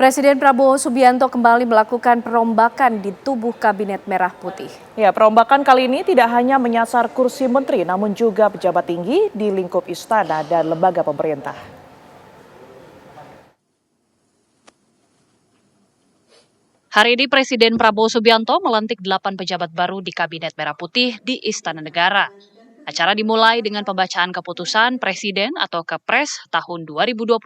Presiden Prabowo Subianto kembali melakukan perombakan di tubuh Kabinet Merah Putih. Ya, perombakan kali ini tidak hanya menyasar kursi menteri, namun juga pejabat tinggi di lingkup istana dan lembaga pemerintah. Hari ini Presiden Prabowo Subianto melantik 8 pejabat baru di Kabinet Merah Putih di Istana Negara. Acara dimulai dengan pembacaan keputusan Presiden atau Kepres tahun 2025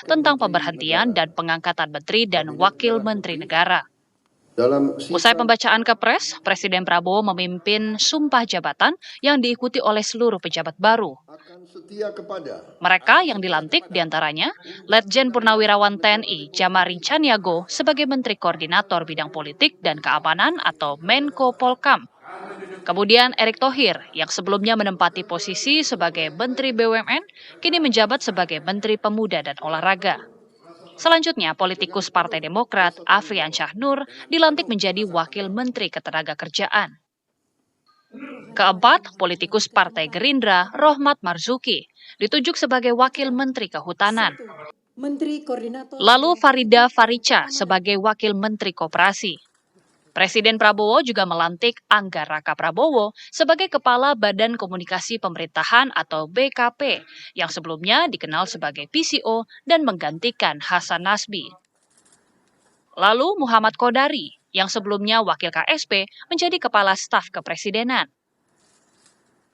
tentang pemberhentian dan pengangkatan menteri dan wakil menteri negara. Usai pembacaan Kepres, Presiden Prabowo memimpin sumpah jabatan yang diikuti oleh seluruh pejabat baru. Mereka yang dilantik diantaranya Letjen Purnawirawan TNI Jamari Chaniago sebagai Menteri Koordinator Bidang Politik dan Keamanan atau Menko Polkam. Kemudian Erick Thohir yang sebelumnya menempati posisi sebagai Menteri BUMN kini menjabat sebagai Menteri Pemuda dan Olahraga. Selanjutnya, politikus Partai Demokrat Afrian Syah Nur dilantik menjadi Wakil Menteri Ketenagakerjaan. Keempat, politikus Partai Gerindra Rohmat Marzuki ditunjuk sebagai Wakil Menteri Kehutanan. Lalu Farida Faricha sebagai Wakil Menteri Koperasi. Presiden Prabowo juga melantik Angga Raka Prabowo sebagai Kepala Badan Komunikasi Pemerintahan atau BKP yang sebelumnya dikenal sebagai PCO dan menggantikan Hasan Nasbi. Lalu Muhammad Kodari yang sebelumnya Wakil KSP menjadi Kepala Staf Kepresidenan.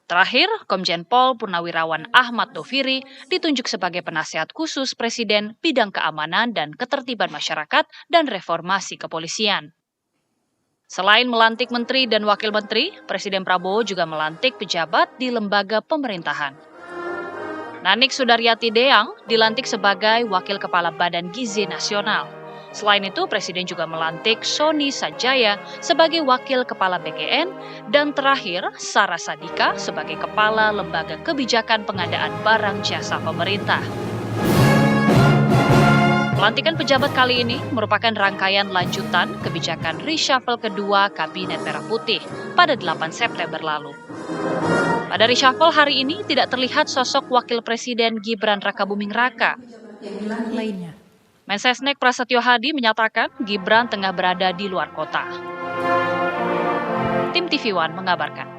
Terakhir, Komjen Pol Purnawirawan Ahmad Doviri ditunjuk sebagai Penasihat Khusus Presiden Bidang Keamanan dan Ketertiban Masyarakat dan Reformasi Kepolisian. Selain melantik menteri dan wakil menteri, Presiden Prabowo juga melantik pejabat di lembaga pemerintahan. Nanik Sudaryati Deang dilantik sebagai Wakil Kepala Badan Gizi Nasional. Selain itu, Presiden juga melantik Sony Sanjaya sebagai Wakil Kepala BKN dan terakhir Sarah Sadika sebagai Kepala Lembaga Kebijakan Pengadaan Barang Jasa Pemerintah. Pelantikan pejabat kali ini merupakan rangkaian lanjutan kebijakan reshuffle kedua Kabinet Merah Putih pada 8 September lalu. Pada reshuffle hari ini tidak terlihat sosok Wakil Presiden Gibran Rakabuming Raka. Mensesnek Prasetyo Hadi menyatakan Gibran tengah berada di luar kota. Tim TV One mengabarkan.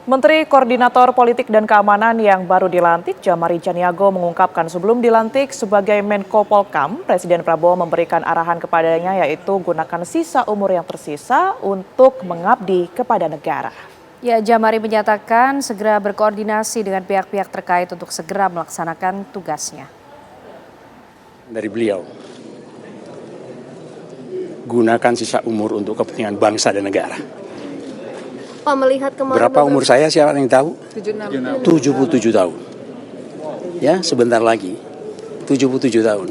Menteri Koordinator Politik dan Keamanan yang baru dilantik, Jamari Chaniago mengungkapkan sebelum dilantik sebagai Menko Polkam, Presiden Prabowo memberikan arahan kepadanya yaitu gunakan sisa umur yang tersisa untuk mengabdi kepada negara. Ya, Jamari menyatakan segera berkoordinasi dengan pihak-pihak terkait untuk segera melaksanakan tugasnya. Dari beliau, gunakan sisa umur untuk kepentingan bangsa dan negara. Pak, melihat kemarin berapa umur saya, siapa yang tahu? 77 tahun. Ya, sebentar lagi 77 tahun.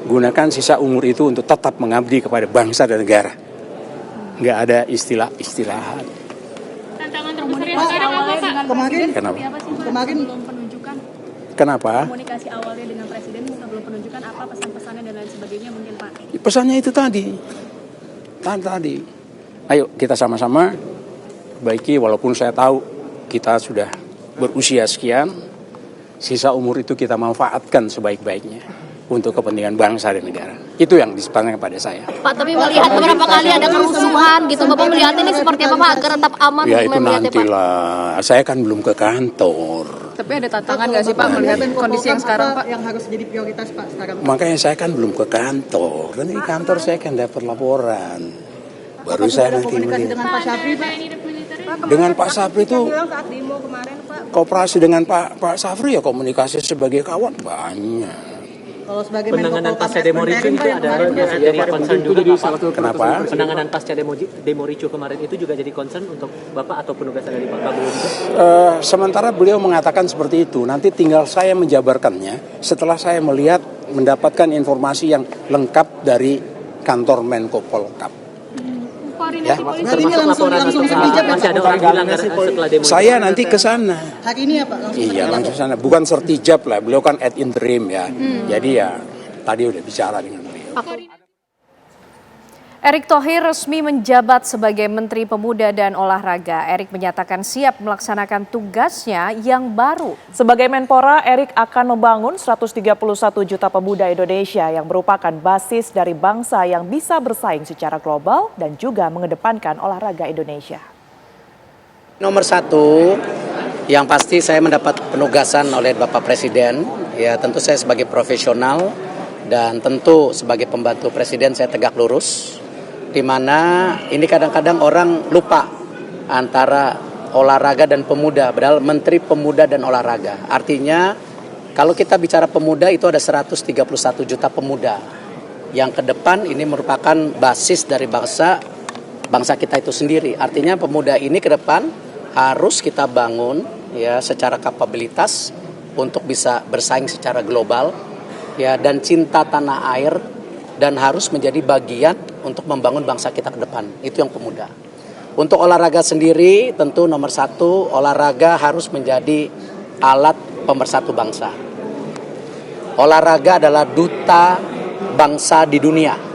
Gunakan sisa umur itu untuk tetap mengabdi kepada bangsa dan negara. Nggak ada istilah-istilahan. Tantangan terbesarnya sekarang apa, Pak? Kenapa? Kemarin belum penunjukan. Kenapa? Komunikasi awalnya dengan Presiden sebelum penunjukan apa pesan-pesannya dan lain sebagainya mungkin, Pak? Pesannya itu tadi. Ayo kita sama-sama baiki, walaupun saya tahu kita sudah berusia sekian, sisa umur itu kita manfaatkan sebaik-baiknya untuk kepentingan bangsa dan negara. Itu yang disampaikan kepada saya. Pak, tapi melihat beberapa kali ada kerusuhan gitu, Bapak melihat ini seperti apa, Pak, agar tetap aman? Ya itu nantilah, saya kan belum ke kantor. Tapi ada tantangan nggak sih Pak melihat kondisi yang sekarang, Pak? Yang harus jadi prioritas Pak sekarang? Makanya saya kan belum ke kantor. Kan di kantor saya kan dapat laporan. Baru saya nanti melihat. Dengan Pak Syafri, Pak? Dengan Pak Syafri itu kooperasi dengan Pak Syafri ya komunikasi sebagai kawan banyak. Kalau sebagai penanganan pasca demo ricu itu ada jadi concern juga Pak. Kenapa? Penanganan pasca demo ricu kemarin itu juga jadi concern untuk Bapak atau penugasan dari Pak Prabowo juga? Sementara beliau mengatakan seperti itu, nanti tinggal saya menjabarkannya setelah saya mendapatkan informasi yang lengkap dari kantor Menko Polkam. Koordinasi Termasuk laporan masih ada orang bilang setelah demo. Saya nanti ke sana. Hari ini ya Pak? Iya, langsung sana. Bukan sertijab lah, beliau kan ad interim ya. Jadi ya tadi udah bicara dengan beliau. Erick Thohir resmi menjabat sebagai Menteri Pemuda dan Olahraga. Erick menyatakan siap melaksanakan tugasnya yang baru. Sebagai Menpora, Erick akan membangun 131 juta pemuda Indonesia yang merupakan basis dari bangsa yang bisa bersaing secara global dan juga mengedepankan olahraga Indonesia. Nomor satu, yang pasti saya mendapat penugasan oleh Bapak Presiden, ya tentu saya sebagai profesional dan tentu sebagai pembantu Presiden saya tegak lurus. Di mana ini kadang-kadang orang lupa antara olahraga dan pemuda, padahal Menteri Pemuda dan Olahraga. Artinya kalau kita bicara pemuda itu ada 131 juta pemuda yang ke depan ini merupakan basis dari bangsa kita itu sendiri. Artinya pemuda ini ke depan harus kita bangun ya secara kapabilitas untuk bisa bersaing secara global ya dan cinta tanah air dan harus menjadi bagian untuk membangun bangsa kita ke depan. Itu yang pemuda. Untuk olahraga sendiri, tentu nomor satu, olahraga harus menjadi alat pemersatu bangsa. Olahraga adalah duta bangsa di dunia.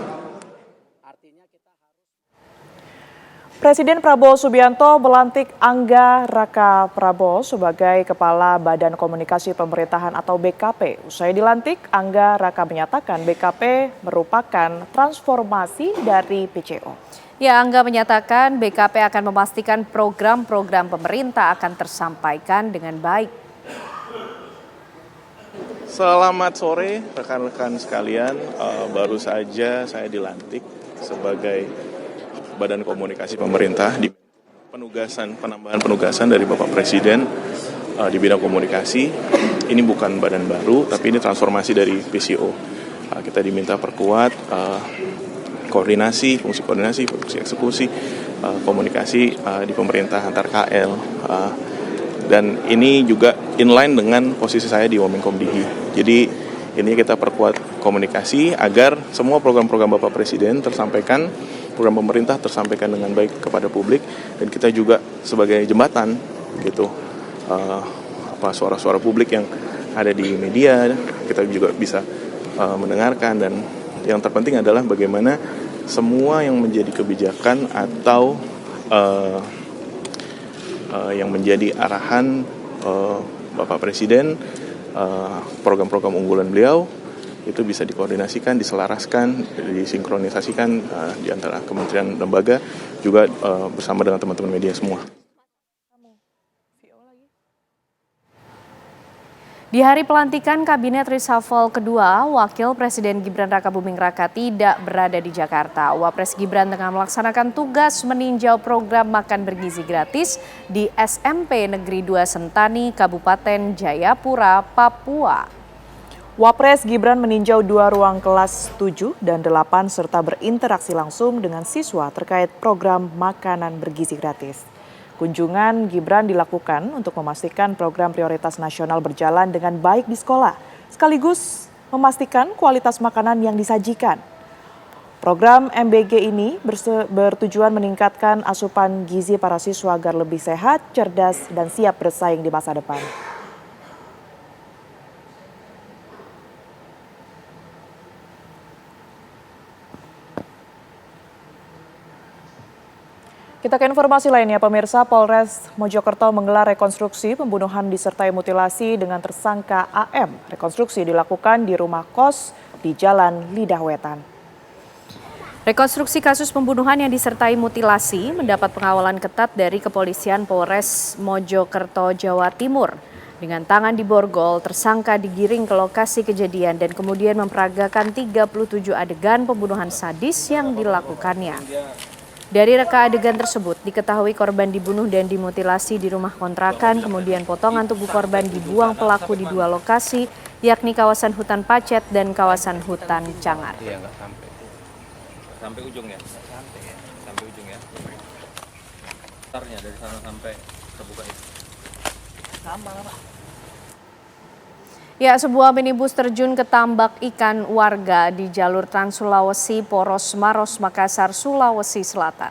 Presiden Prabowo Subianto melantik Angga Raka Prabowo sebagai Kepala Badan Komunikasi Pemerintahan atau BKP. Usai dilantik, Angga Raka menyatakan BKP merupakan transformasi dari PCO. Ya, Angga menyatakan BKP akan memastikan program-program pemerintah akan tersampaikan dengan baik. Selamat sore rekan-rekan sekalian, baru saja saya dilantik sebagai Badan Komunikasi Pemerintah di penambahan penugasan dari Bapak Presiden di bidang komunikasi. Ini bukan badan baru, tapi ini transformasi dari PCO. Kita diminta perkuat fungsi koordinasi, fungsi eksekusi, komunikasi di pemerintah antar KL. Dan ini juga inline dengan posisi saya di Womenkomdigi. Jadi ini kita perkuat komunikasi agar semua program-program Bapak Presiden tersampaikan, program pemerintah tersampaikan dengan baik kepada publik, dan kita juga sebagai jembatan gitu suara-suara publik yang ada di media kita juga bisa mendengarkan, dan yang terpenting adalah bagaimana semua yang menjadi kebijakan atau yang menjadi arahan Bapak Presiden, program-program unggulan beliau itu bisa dikoordinasikan, diselaraskan, disinkronisasikan di antara kementerian lembaga juga bersama dengan teman-teman media semua. Di hari pelantikan Kabinet Reshuffle kedua, Wakil Presiden Gibran Rakabuming Raka tidak berada di Jakarta. Wapres Gibran tengah melaksanakan tugas meninjau program makan bergizi gratis di SMP Negeri 2 Sentani, Kabupaten Jayapura, Papua. Wapres Gibran meninjau 2 ruang kelas 7 dan 8 serta berinteraksi langsung dengan siswa terkait program makanan bergizi gratis. Kunjungan Gibran dilakukan untuk memastikan program prioritas nasional berjalan dengan baik di sekolah, sekaligus memastikan kualitas makanan yang disajikan. Program MBG ini bertujuan meningkatkan asupan gizi para siswa agar lebih sehat, cerdas, dan siap bersaing di masa depan. Kita ke informasi lainnya, pemirsa. Polres Mojokerto menggelar rekonstruksi pembunuhan disertai mutilasi dengan tersangka AM. Rekonstruksi dilakukan di rumah kos di Jalan Lidah Wetan. Rekonstruksi kasus pembunuhan yang disertai mutilasi mendapat pengawalan ketat dari Kepolisian Polres Mojokerto, Jawa Timur. Dengan tangan di borgol, tersangka digiring ke lokasi kejadian dan kemudian memperagakan 37 adegan pembunuhan sadis yang dilakukannya. Dari reka adegan tersebut, diketahui korban dibunuh dan dimutilasi di rumah kontrakan, kemudian potongan tubuh korban dibuang pelaku di 2 lokasi, yakni kawasan hutan Pacet dan kawasan hutan Cangar. Iya, nggak sampai ujung ya? Sampai ujung ya? Startnya dari sana sampai terbuka itu? Sama lah, Pak. Ya, sebuah minibus terjun ke tambak ikan warga di jalur Trans Sulawesi Poros Maros Makassar, Sulawesi Selatan.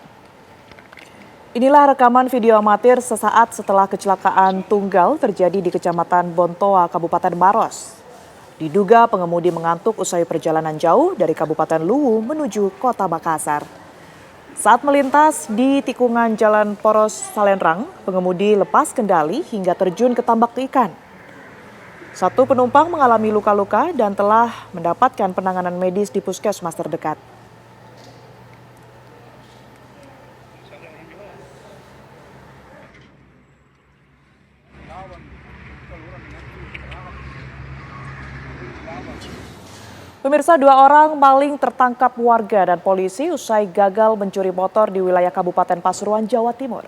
Inilah rekaman video amatir sesaat setelah kecelakaan tunggal terjadi di Kecamatan Bontoa, Kabupaten Maros. Diduga pengemudi mengantuk usai perjalanan jauh dari Kabupaten Luwu menuju Kota Makassar. Saat melintas di tikungan Jalan Poros Salenrang, pengemudi lepas kendali hingga terjun ke tambak ikan. Satu penumpang mengalami luka-luka dan telah mendapatkan penanganan medis di puskesmas terdekat. Pemirsa, 2 orang maling tertangkap warga dan polisi usai gagal mencuri motor di wilayah Kabupaten Pasuruan, Jawa Timur.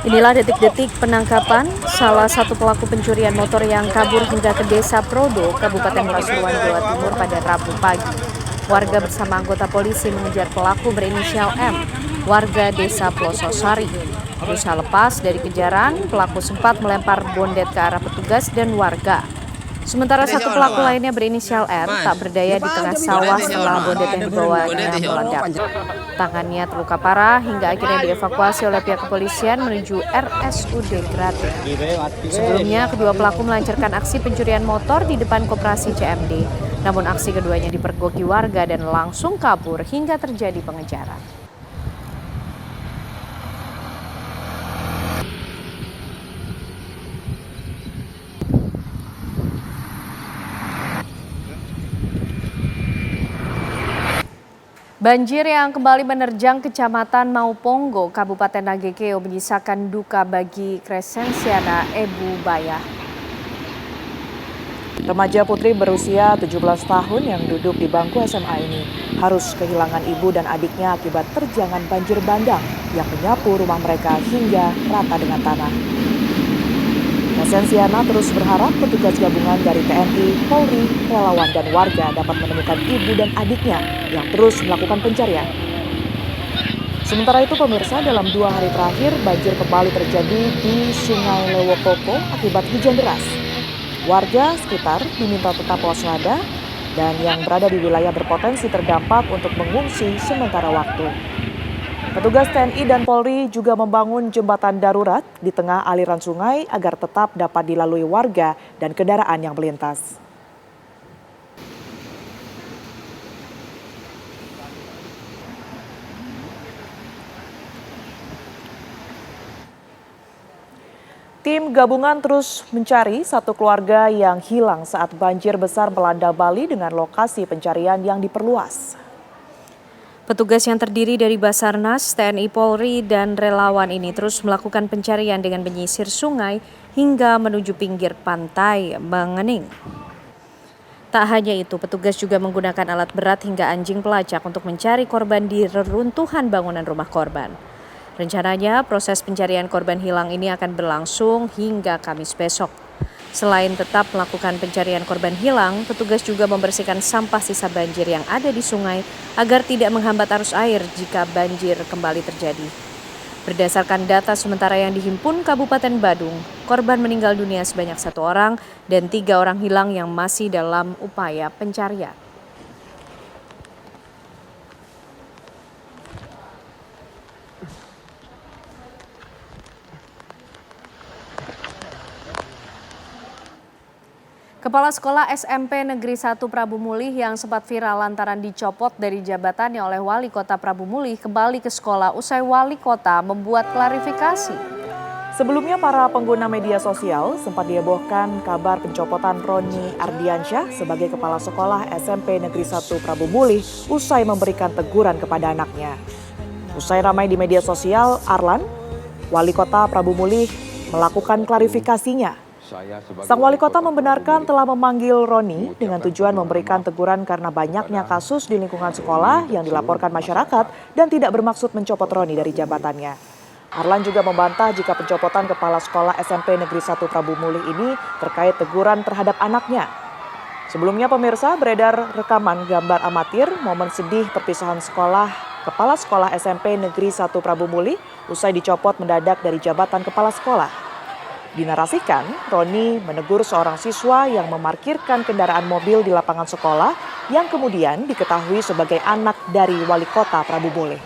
Inilah detik-detik penangkapan salah satu pelaku pencurian motor yang kabur hingga ke Desa Prodo, Kabupaten Pasuruan, Jawa Timur pada Rabu pagi. Warga bersama anggota polisi mengejar pelaku berinisial M, warga Desa Plososari. Berusaha lepas dari kejaran, pelaku sempat melempar bondet ke arah petugas dan warga. Sementara satu pelaku lainnya berinisial R tak berdaya di tengah sawah setelah bondet yang dibawanya meledak. Tangannya terluka parah hingga akhirnya dievakuasi oleh pihak kepolisian menuju RSUD Grate. Sebelumnya, kedua pelaku melancarkan aksi pencurian motor di depan koperasi CMD. Namun aksi keduanya dipergoki warga dan langsung kabur hingga terjadi pengejaran. Banjir yang kembali menerjang Kecamatan Mauponggo, Kabupaten Nagekeo menyisakan duka bagi Crescensiana Ebu Bayah. Remaja putri berusia 17 tahun yang duduk di bangku SMA ini harus kehilangan ibu dan adiknya akibat terjangan banjir bandang yang menyapu rumah mereka hingga rata dengan tanah. Crescensiana terus berharap petugas gabungan dari TNI, Polri, relawan dan warga dapat menemukan ibu dan adiknya yang terus melakukan pencarian. Sementara itu pemirsa, dalam 2 hari terakhir banjir kembali terjadi di Sungai Lewokoko akibat hujan deras. Warga sekitar diminta tetap waspada dan yang berada di wilayah berpotensi terdampak untuk mengungsi sementara waktu. Petugas TNI dan Polri juga membangun jembatan darurat di tengah aliran sungai agar tetap dapat dilalui warga dan kendaraan yang melintas. Tim gabungan terus mencari satu keluarga yang hilang saat banjir besar melanda Bali dengan lokasi pencarian yang diperluas. Petugas yang terdiri dari Basarnas, TNI Polri, dan relawan ini terus melakukan pencarian dengan menyisir sungai hingga menuju pinggir pantai Mengening. Tak hanya itu, petugas juga menggunakan alat berat hingga anjing pelacak untuk mencari korban di reruntuhan bangunan rumah korban. Rencananya, proses pencarian korban hilang ini akan berlangsung hingga Kamis besok. Selain tetap melakukan pencarian korban hilang, petugas juga membersihkan sampah sisa banjir yang ada di sungai agar tidak menghambat arus air jika banjir kembali terjadi. Berdasarkan data sementara yang dihimpun Kabupaten Badung, korban meninggal dunia sebanyak 1 orang dan 3 orang hilang yang masih dalam upaya pencarian. Kepala Sekolah SMP Negeri 1 Prabu Mulih yang sempat viral lantaran dicopot dari jabatannya oleh Wali Kota Prabu Mulih kembali ke sekolah usai Wali Kota membuat klarifikasi. Sebelumnya para pengguna media sosial sempat dihebohkan kabar pencopotan Roni Ardiansyah sebagai Kepala Sekolah SMP Negeri 1 Prabu Mulih usai memberikan teguran kepada anaknya. Usai ramai di media sosial, Arlan, Wali Kota Prabu Mulih, melakukan klarifikasinya. Sang Wali Kota membenarkan telah memanggil Roni dengan tujuan memberikan teguran karena banyaknya kasus di lingkungan sekolah yang dilaporkan masyarakat dan tidak bermaksud mencopot Roni dari jabatannya. Arlan juga membantah jika pencopotan Kepala Sekolah SMP Negeri 1 Prabu Mulih ini terkait teguran terhadap anaknya. Sebelumnya pemirsa, beredar rekaman gambar amatir momen sedih perpisahan Kepala Sekolah SMP Negeri 1 Prabu Mulih usai dicopot mendadak dari jabatan Kepala Sekolah. Dinarasikan, Roni menegur seorang siswa yang memarkirkan kendaraan mobil di lapangan sekolah yang kemudian diketahui sebagai anak dari Wali Kota Prabu Mulih.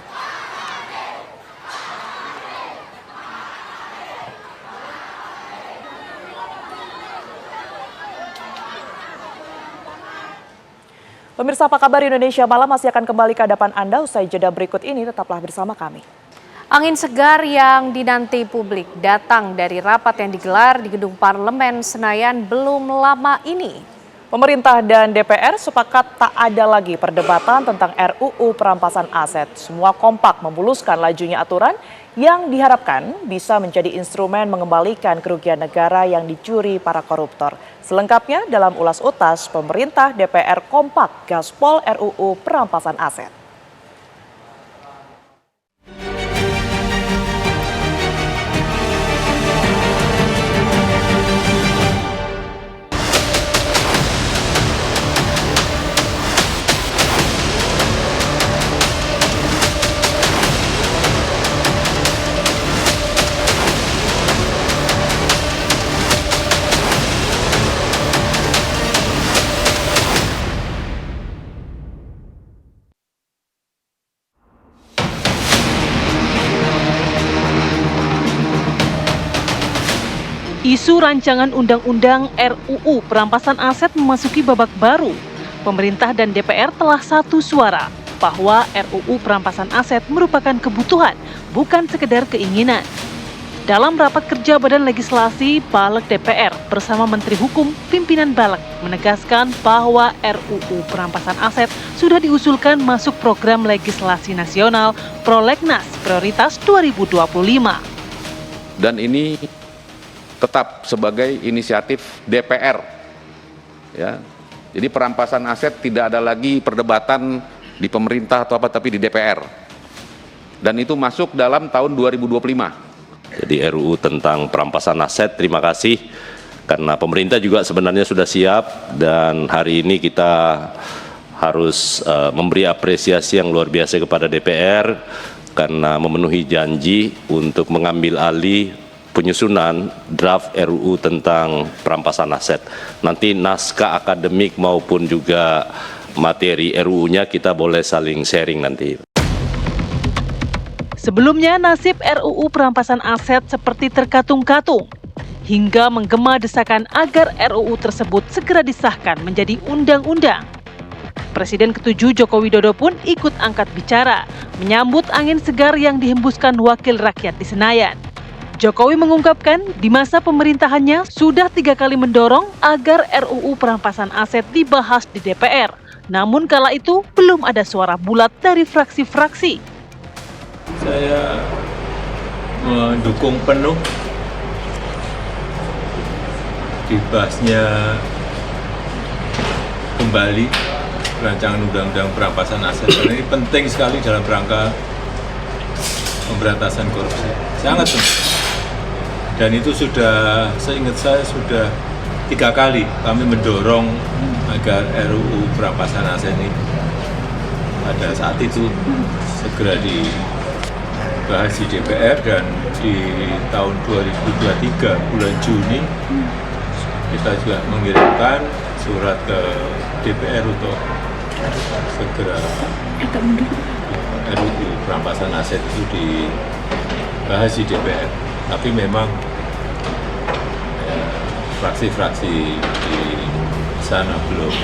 Pemirsa, apa kabar? Indonesia Malam masih akan kembali ke hadapan Anda usai jeda berikut ini. Tetaplah bersama kami. Angin segar yang dinanti publik datang dari rapat yang digelar di Gedung Parlemen Senayan belum lama ini. Pemerintah dan DPR sepakat tak ada lagi perdebatan tentang RUU perampasan aset. Semua kompak memuluskan lajunya aturan yang diharapkan bisa menjadi instrumen mengembalikan kerugian negara yang dicuri para koruptor. Selengkapnya dalam Ulas Utas, pemerintah DPR kompak gaspol RUU perampasan aset. Isu rancangan undang-undang RUU perampasan aset memasuki babak baru. Pemerintah dan DPR telah satu suara bahwa RUU perampasan aset merupakan kebutuhan, bukan sekedar keinginan. Dalam rapat kerja Badan Legislasi, Baleg DPR bersama Menteri Hukum, pimpinan Baleg menegaskan bahwa RUU perampasan aset sudah diusulkan masuk program legislasi nasional Prolegnas Prioritas 2025. Dan ini tetap sebagai inisiatif DPR, ya. Jadi perampasan aset tidak ada lagi perdebatan di pemerintah atau apa, tapi di DPR. Dan itu masuk dalam tahun 2025. Jadi RUU tentang perampasan aset, terima kasih karena pemerintah juga sebenarnya sudah siap dan hari ini kita harus memberi apresiasi yang luar biasa kepada DPR karena memenuhi janji untuk mengambil alih penyusunan draft RUU tentang perampasan aset. Nanti naskah akademik maupun juga materi RUU-nya kita boleh saling sharing nanti. Sebelumnya nasib RUU perampasan aset seperti terkatung-katung hingga menggema desakan agar RUU tersebut segera disahkan menjadi undang-undang. Presiden ke-7 Joko Widodo pun ikut angkat bicara, menyambut angin segar yang dihembuskan wakil rakyat di Senayan. Jokowi mengungkapkan di masa pemerintahannya sudah 3 kali mendorong agar RUU perampasan aset dibahas di DPR. Namun kala itu belum ada suara bulat dari fraksi-fraksi. Saya mendukung penuh dibahasnya kembali rancangan undang-undang perampasan aset. Dan ini penting sekali dalam rangka pemberantasan korupsi. Sangat penting. Dan itu sudah, seingat saya sudah 3 kali kami mendorong agar RUU perampasan aset ini pada saat itu segera dibahas di DPR, dan di tahun 2023 bulan Juni kita juga mengirimkan surat ke DPR untuk segera RUU perampasan aset itu dibahas di DPR. Tapi memang fraksi-fraksi di sana belum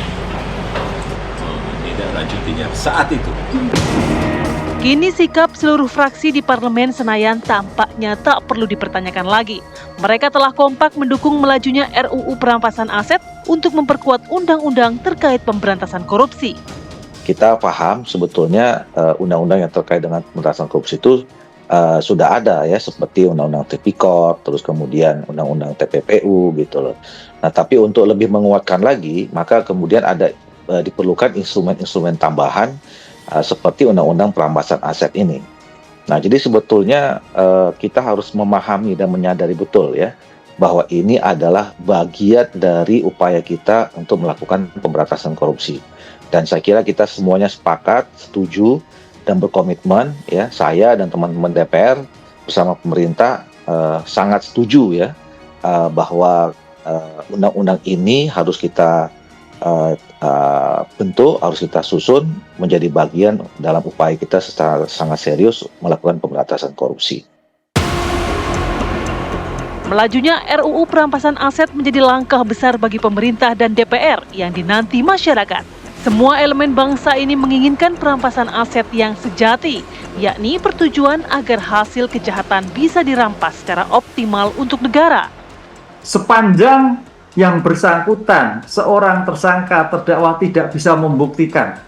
menindaklanjutinya saat itu. Kini sikap seluruh fraksi di Parlemen Senayan tampaknya tak perlu dipertanyakan lagi. Mereka telah kompak mendukung melajunya RUU perampasan aset untuk memperkuat undang-undang terkait pemberantasan korupsi. Kita paham sebetulnya undang-undang yang terkait dengan pemberantasan korupsi itu sudah ada ya, seperti undang-undang Tipikor, terus kemudian undang-undang TPPU gitu loh. Nah, tapi untuk lebih menguatkan lagi, maka kemudian ada diperlukan instrumen-instrumen tambahan seperti undang-undang perampasan aset ini. Nah, jadi sebetulnya kita harus memahami dan menyadari betul ya bahwa ini adalah bagian dari upaya kita untuk melakukan pemberantasan korupsi. Dan saya kira kita semuanya sepakat, setuju dan berkomitmen ya, saya dan teman-teman DPR bersama pemerintah sangat setuju ya bahwa undang-undang ini harus kita bentuk, harus kita susun menjadi bagian dalam upaya kita secara sangat serius melakukan pemberantasan korupsi. Melajunya RUU perampasan aset menjadi langkah besar bagi pemerintah dan DPR yang dinanti masyarakat. Semua elemen bangsa ini menginginkan perampasan aset yang sejati, yakni bertujuan agar hasil kejahatan bisa dirampas secara optimal untuk negara. Sepanjang yang bersangkutan, seorang tersangka terdakwa tidak bisa membuktikan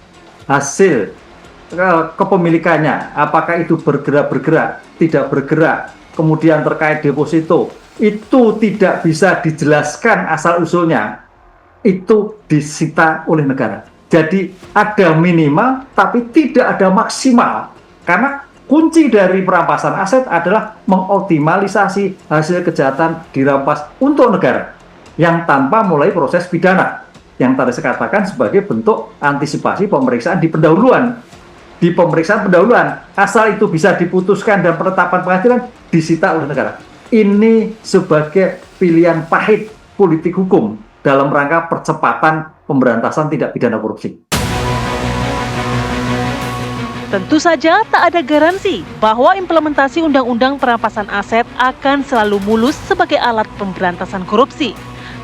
hasil kepemilikannya, apakah itu bergerak, tidak bergerak, kemudian terkait deposito, itu tidak bisa dijelaskan asal-usulnya, itu disita oleh negara. Jadi ada minimal tapi tidak ada maksimal, karena kunci dari perampasan aset adalah mengoptimalisasi hasil kejahatan dirampas untuk negara yang tanpa mulai proses pidana, yang tadi saya katakan sebagai bentuk antisipasi pemeriksaan di pendahuluan. Di pemeriksaan pendahuluan, asal itu bisa diputuskan dan penetapan pengadilan, disita oleh negara. Ini sebagai pilihan pahit politik hukum dalam rangka percepatan pemberantasan tindak pidana korupsi. Tentu saja tak ada garansi bahwa implementasi Undang-Undang Perampasan Aset akan selalu mulus sebagai alat pemberantasan korupsi.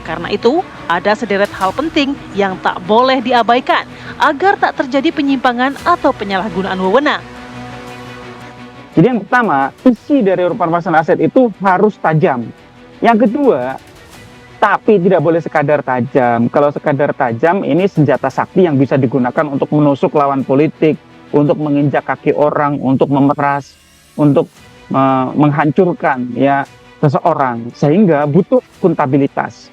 Karena itu, ada sederet hal penting yang tak boleh diabaikan agar tak terjadi penyimpangan atau penyalahgunaan wewenang. Jadi yang pertama, isi dari perampasan aset itu harus tajam. Yang kedua, tapi tidak boleh sekadar tajam. Kalau sekadar tajam, ini senjata sakti yang bisa digunakan untuk menusuk lawan politik, untuk menginjak kaki orang, untuk memeras, untuk menghancurkan ya seseorang. Sehingga butuh akuntabilitas.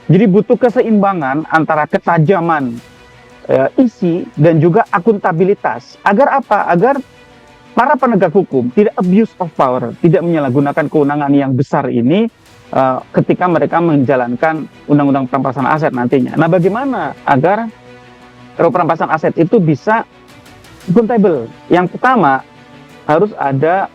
Jadi butuh keseimbangan antara ketajaman isi dan juga akuntabilitas. Agar apa? Agar para penegak hukum tidak abuse of power, tidak menyalahgunakan kewenangan yang besar ini ketika mereka menjalankan undang-undang perampasan aset nantinya. Nah, bagaimana agar perampasan aset itu bisa akuntabel? Yang pertama, harus ada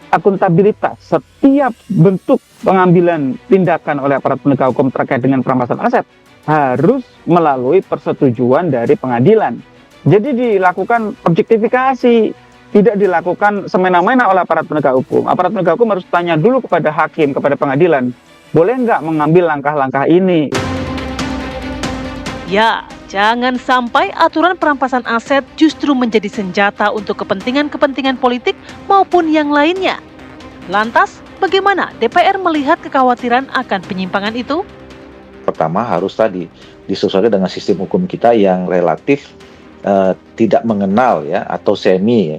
akuntabilitas. Setiap bentuk pengambilan tindakan oleh aparat penegak hukum terkait dengan perampasan aset harus melalui persetujuan dari pengadilan. Jadi dilakukan objektifikasi, tidak dilakukan semena-mena oleh aparat penegak hukum. Aparat penegak hukum harus tanya dulu kepada hakim, kepada pengadilan, boleh nggak mengambil langkah-langkah ini? Ya, jangan sampai aturan perampasan aset justru menjadi senjata untuk kepentingan-kepentingan politik maupun yang lainnya. Lantas, bagaimana DPR melihat kekhawatiran akan penyimpangan itu? Pertama harus tadi disesuaikan dengan sistem hukum kita yang relatif tidak mengenal ya atau semi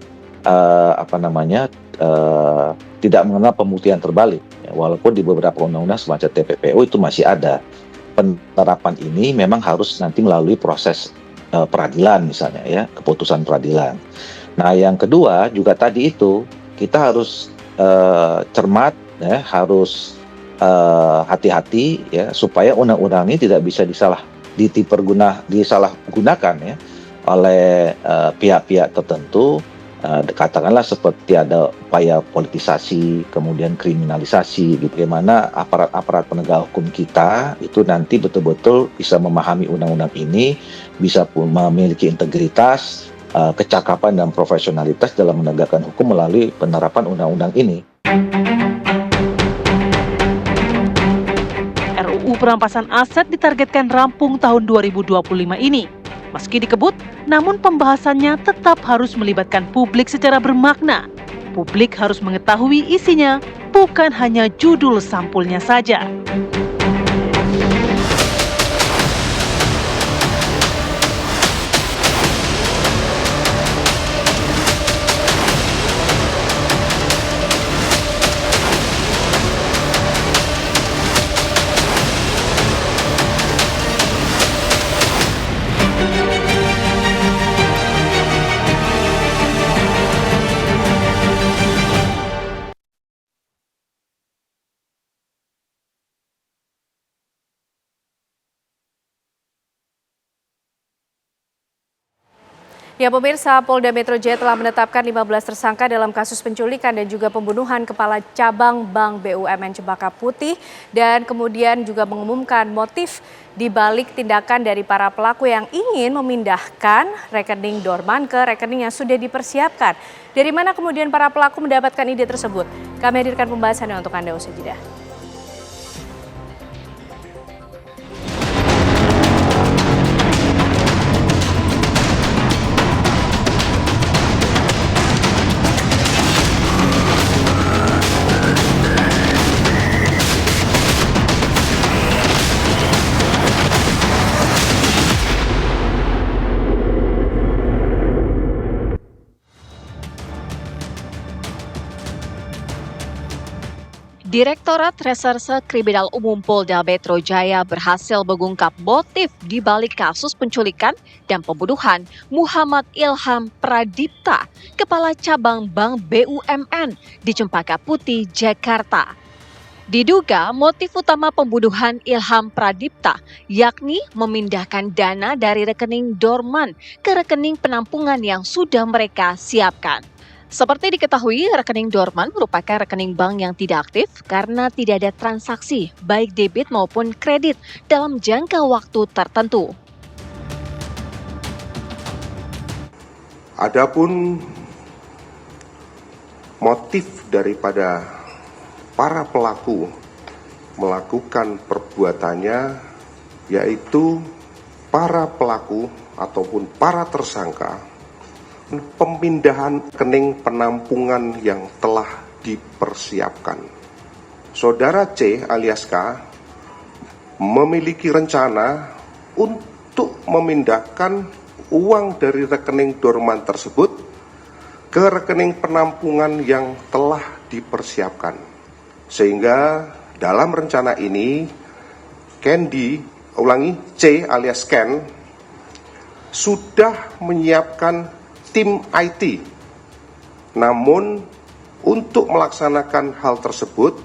tidak mengenal pembuktian terbalik ya, walaupun di beberapa undang-undang semacam TPPU itu masih ada. Penerapan ini memang harus nanti melalui proses peradilan misalnya ya, keputusan peradilan. Nah, yang kedua juga tadi itu kita harus cermat ya, harus hati-hati ya supaya undang-undang ini tidak bisa disalahgunakan ya oleh pihak-pihak tertentu. Katakanlah seperti ada upaya politisasi, kemudian kriminalisasi, gitu. Bagaimana aparat-aparat penegak hukum kita itu nanti betul-betul bisa memahami undang-undang ini, bisa memiliki integritas, kecakapan dan profesionalitas dalam menegakkan hukum melalui penerapan undang-undang ini. RUU Perampasan Aset ditargetkan rampung tahun 2025 ini. Meski dikebut, namun pembahasannya tetap harus melibatkan publik secara bermakna. Publik harus mengetahui isinya, bukan hanya judul sampulnya saja. Ya pemirsa, Polda Metro Jaya telah menetapkan 15 tersangka dalam kasus penculikan dan juga pembunuhan Kepala Cabang Bank BUMN Cempaka Putih dan kemudian juga mengumumkan motif di balik tindakan dari para pelaku yang ingin memindahkan rekening dorman ke rekening yang sudah dipersiapkan. Dari mana kemudian para pelaku mendapatkan ide tersebut? Kami hadirkan pembahasannya untuk Anda usai jeda. Direktorat Reserse Kriminal Umum Polda Metro Jaya berhasil mengungkap motif di balik kasus penculikan dan pembunuhan Muhammad Ilham Pradipta, Kepala Cabang Bank BUMN di Cempaka Putih, Jakarta. Diduga motif utama pembunuhan Ilham Pradipta yakni memindahkan dana dari rekening dorman ke rekening penampungan yang sudah mereka siapkan. Seperti diketahui, rekening dorman merupakan rekening bank yang tidak aktif karena tidak ada transaksi, baik debit maupun kredit, dalam jangka waktu tertentu. Adapun motif daripada para pelaku melakukan perbuatannya, yaitu para pelaku ataupun para tersangka pemindahan rekening penampungan yang telah dipersiapkan. Saudara C alias K memiliki rencana untuk memindahkan uang dari rekening dorman tersebut ke rekening penampungan yang telah dipersiapkan. Sehingga dalam rencana ini C alias Ken sudah menyiapkan tim IT. Namun untuk melaksanakan hal tersebut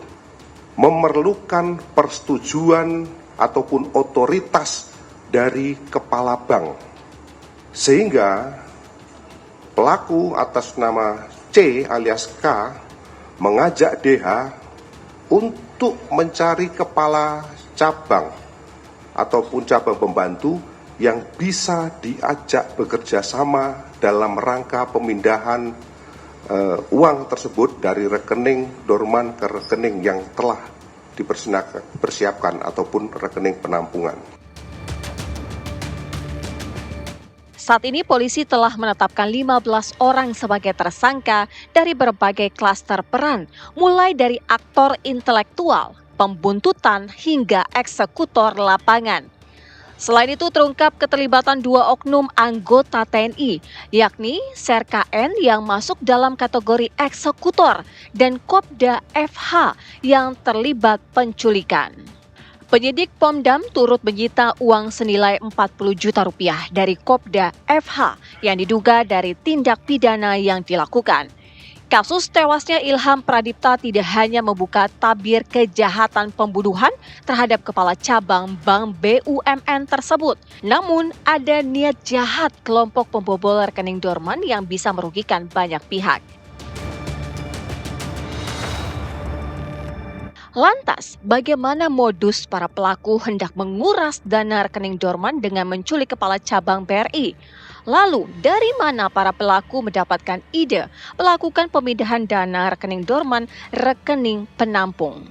memerlukan persetujuan ataupun otoritas dari kepala bank. Sehingga pelaku atas nama C alias K mengajak DH untuk mencari kepala cabang ataupun cabang pembantu yang bisa diajak bekerja sama dalam rangka pemindahan uang tersebut dari rekening dorman ke rekening yang telah dipersiapkan ataupun rekening penampungan. Saat ini polisi telah menetapkan 15 orang sebagai tersangka dari berbagai klaster peran, mulai dari aktor intelektual, pembuntutan, hingga eksekutor lapangan. Selain itu terungkap keterlibatan 2 oknum anggota TNI, yakni Serka N yang masuk dalam kategori eksekutor dan Kopda FH yang terlibat penculikan. Penyidik Pomdam turut menyita uang senilai 40 juta rupiah dari Kopda FH yang diduga dari tindak pidana yang dilakukan. Kasus tewasnya Ilham Pradipta tidak hanya membuka tabir kejahatan pembunuhan terhadap kepala cabang Bank BUMN tersebut, namun ada niat jahat kelompok pembobol rekening dorman yang bisa merugikan banyak pihak. Lantas, bagaimana modus para pelaku hendak menguras dana rekening dorman dengan menculik kepala cabang BRI? Lalu, dari mana para pelaku mendapatkan ide melakukan pemindahan dana rekening dorman rekening penampung?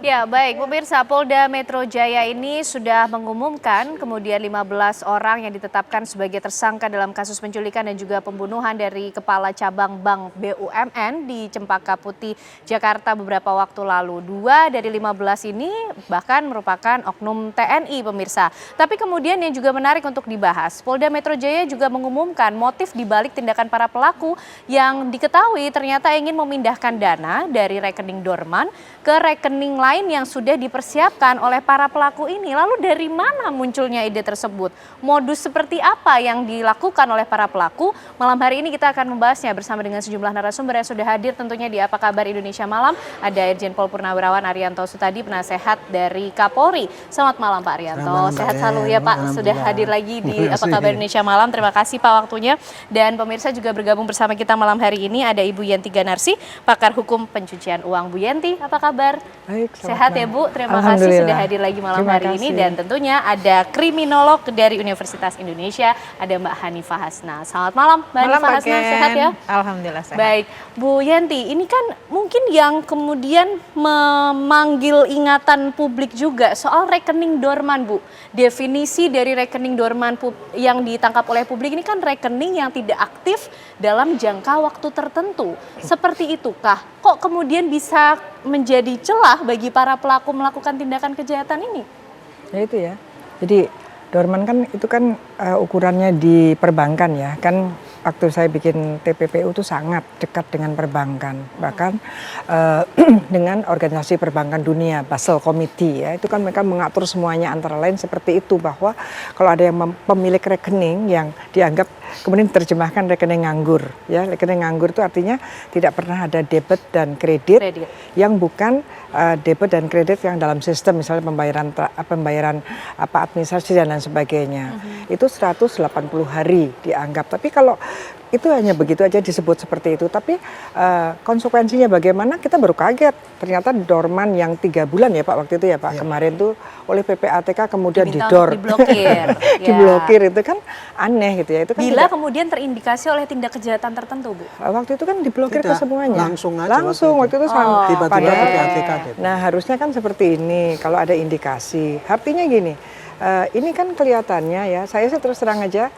Ya, baik, pemirsa, Polda Metro Jaya ini sudah mengumumkan kemudian 15 orang yang ditetapkan sebagai tersangka dalam kasus penculikan dan juga pembunuhan dari Kepala Cabang Bank BUMN di Cempaka Putih, Jakarta beberapa waktu lalu. 2 dari 15 ini bahkan merupakan oknum TNI, pemirsa. Tapi kemudian yang juga menarik untuk dibahas, Polda Metro Jaya juga mengumumkan motif dibalik tindakan para pelaku yang diketahui ternyata ingin memindahkan dana dari rekening dorman ke rekening lain yang sudah dipersiapkan oleh para pelaku ini. Lalu dari mana munculnya ide tersebut? Modus seperti apa yang dilakukan oleh para pelaku? Malam hari ini kita akan membahasnya bersama dengan sejumlah narasumber yang sudah hadir tentunya di Apa Kabar Indonesia Malam. Ada Irjen Pol Purnawirawan Arianto Sutadi, penasehat dari Kapolri. Selamat malam Pak Arianto. Sehat selalu ya Pak, sudah hadir lagi di Apa Kabar Indonesia Malam. Terima kasih Pak waktunya. Dan pemirsa juga bergabung bersama kita malam hari ini ada Ibu Yenti Ganarsi, pakar hukum pencucian uang. Bu Yenti, apa kabar? Baik, sehat ya Bu, terima kasih sudah hadir lagi malam hari ini. Dan tentunya ada kriminolog dari Universitas Indonesia, ada Mbak Hanifah Hasna. Selamat malam Mbak Hanifah Hasna, sehat ya? Alhamdulillah sehat. Baik, Bu Yenti, ini kan mungkin yang kemudian memanggil ingatan publik juga soal rekening dorman Bu. Definisi dari rekening dorman yang ditangkap oleh publik ini kan rekening yang tidak aktif dalam jangka waktu tertentu. Seperti itukah? Kok kemudian bisa menjadi celah bagi para pelaku melakukan tindakan kejahatan ini? Ya itu ya. Jadi dorman kan itu kan ukurannya di perbankan ya. Kan waktu saya bikin TPPU itu sangat dekat dengan perbankan, bahkan dengan organisasi perbankan dunia, Basel Committee ya, itu kan mereka mengatur semuanya, antara lain seperti itu, bahwa kalau ada yang pemilik rekening yang dianggap, kemudian diterjemahkan rekening nganggur ya, rekening nganggur itu artinya tidak pernah ada debit dan kredit yang bukan debit dan kredit yang dalam sistem, misalnya pembayaran administrasi dan lain sebagainya. Itu 180 hari dianggap. Tapi kalau itu hanya begitu aja disebut seperti itu, tapi konsekuensinya bagaimana, kita baru kaget. Ternyata dorman yang 3 bulan ya Pak waktu itu ya Pak, kemarin tuh oleh PPATK kemudian diblokir. Diblokir itu kan aneh gitu ya. Itu kan bila kemudian terindikasi oleh tindak kejahatan tertentu, Bu. Waktu itu kan diblokir ke semuanya. Langsung aja. Waktu itu tiba-tiba PPATK. Nah harusnya kan seperti ini kalau ada indikasi. Artinya gini, ini kan kelihatannya ya, saya sih terus terang aja,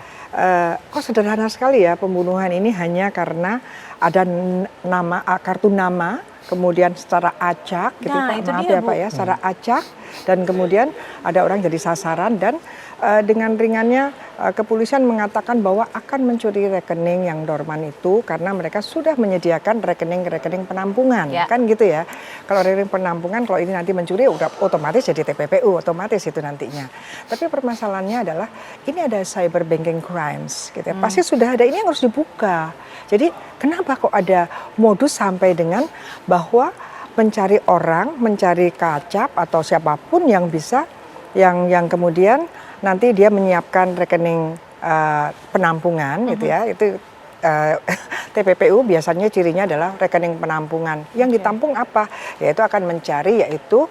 kok sederhana sekali ya pembunuhan ini hanya karena ada nama, kartu nama, kemudian secara acak, gitu Pak, maaf ya Pak ya, secara acak, dan kemudian ada orang jadi sasaran, dan dengan ringannya kepolisian mengatakan bahwa akan mencuri rekening yang dorman itu karena mereka sudah menyediakan rekening-rekening penampungan, kan gitu ya. Kalau rekening penampungan, kalau ini nanti mencuri udah otomatis jadi TPPU, otomatis itu nantinya. Tapi permasalahannya adalah ini ada cyber banking crimes, gitu ya. Pasti sudah ada, ini yang harus dibuka. Jadi kenapa kok ada modus sampai dengan bahwa mencari orang, mencari kacap atau siapapun yang bisa, yang kemudian nanti dia menyiapkan rekening penampungan gitu ya, itu TPPU biasanya cirinya adalah rekening penampungan. Yang ditampung apa? Yaitu akan mencari yaitu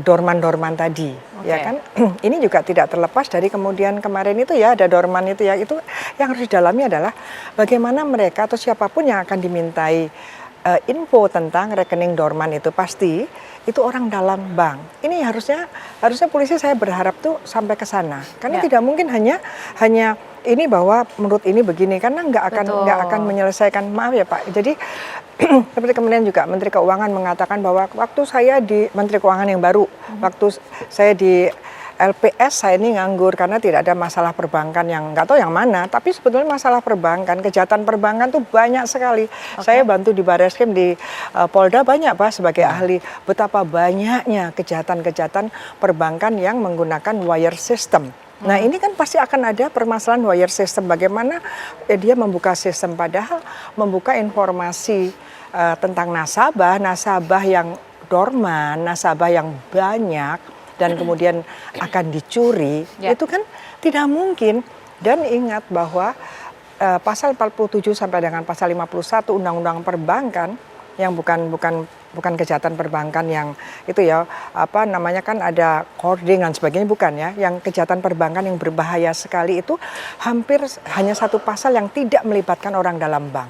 dorman-dorman tadi, ya kan? Ini juga tidak terlepas dari kemudian kemarin itu ya ada dorman itu ya, itu yang harus didalami adalah bagaimana mereka atau siapapun yang akan dimintai info tentang rekening dorman itu pasti itu orang dalam bank. Ini harusnya polisi, saya berharap tuh sampai ke sana, karena tidak mungkin hanya ini bahwa menurut ini begini, karena nggak akan menyelesaikan, maaf ya Pak. Jadi seperti kemudian juga Menteri Keuangan mengatakan bahwa waktu saya di Menteri Keuangan yang baru, waktu saya di LPS saya ini nganggur karena tidak ada masalah perbankan yang nggak tahu yang mana, tapi sebetulnya masalah perbankan, kejahatan perbankan tuh banyak sekali. Saya bantu di Barreskrim, di Polda banyak Pak sebagai ahli, betapa banyaknya kejahatan-kejahatan perbankan yang menggunakan wire system. Nah ini kan pasti akan ada permasalahan wire system, bagaimana dia membuka sistem padahal membuka informasi tentang nasabah yang dorman, nasabah yang banyak, dan kemudian akan dicuri, itu kan tidak mungkin. Dan ingat bahwa pasal 47 sampai dengan pasal 51 Undang-Undang Perbankan yang bukan kejahatan perbankan yang itu ya, apa namanya kan ada hoarding dan sebagainya, bukan ya, yang kejahatan perbankan yang berbahaya sekali itu hampir hanya satu pasal yang tidak melibatkan orang dalam bank.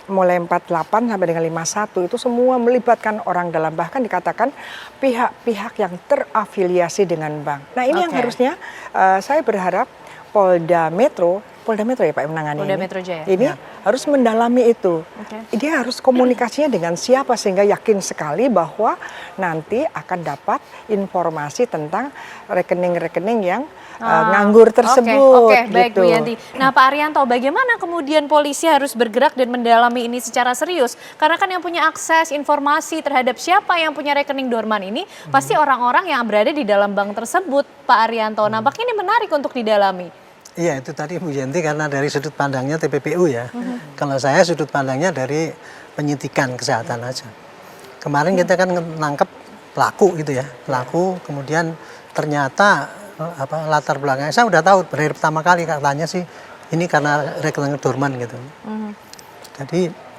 Mulai 48 sampai dengan 51 itu semua melibatkan orang dalam, bahkan dikatakan pihak-pihak yang terafiliasi dengan bank. Nah ini yang harusnya saya berharap Polda Metro ya Pak yang menangani Polda Metro Jaya. Ini harus mendalami itu. Dia harus komunikasinya dengan siapa sehingga yakin sekali bahwa nanti akan dapat informasi tentang rekening-rekening yang nganggur tersebut. Oke, baik gitu. Bu Yanti. Nah Pak Arianto, bagaimana kemudian polisi harus bergerak dan mendalami ini secara serius? Karena kan yang punya akses informasi terhadap siapa yang punya rekening dorman ini pasti orang-orang yang berada di dalam bank tersebut, Pak Arianto. Nampaknya ini menarik untuk didalami. Iya, itu tadi Bu Yanti karena dari sudut pandangnya TPPU ya. Kalau saya sudut pandangnya dari penyidikan kesehatan aja. Kemarin kita kan nangkep pelaku gitu ya. Pelaku kemudian ternyata latar belakangnya saya udah tahu dari pertama kali katanya sih ini karena rekening dorman gitu. Jadi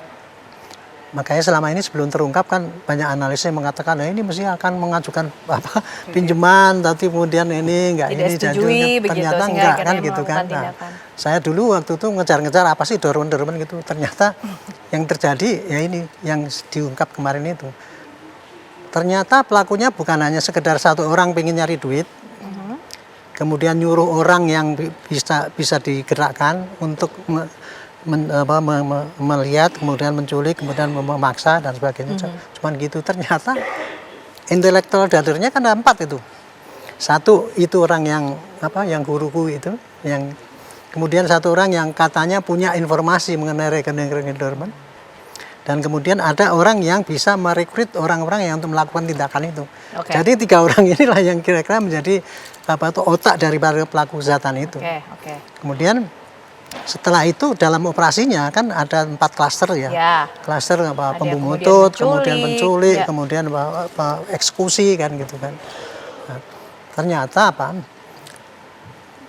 makanya selama ini sebelum terungkap kan banyak analis yang mengatakan ini mesti akan mengajukan pinjaman, tapi kemudian ini enggak, ini janji, ternyata enggak kan gitu kan. Nah, saya dulu waktu itu ngejar-ngejar apa sih dorman gitu, ternyata yang terjadi ya ini yang diungkap kemarin itu. Ternyata pelakunya bukan hanya sekedar satu orang pengen nyari duit, kemudian nyuruh orang yang bisa digerakkan untuk melihat, kemudian menculik, kemudian memaksa dan sebagainya. Cuman gitu, ternyata intelektual dadernya kan ada 4 itu. Satu itu orang yang yang guruku itu, yang Kemudian satu orang yang katanya punya informasi mengenai rekening-rekening dorman. Dan kemudian ada orang yang bisa merekrut orang-orang yang untuk melakukan tindakan itu. Jadi 3 orang inilah yang kira-kira menjadi otak dari pelaku kejahatan itu. Kemudian setelah itu dalam operasinya kan ada 4 klaster ya. Klaster pembunuh mulut, kemudian penculik, kemudian eksekusi kan gitu kan. Nah, ternyata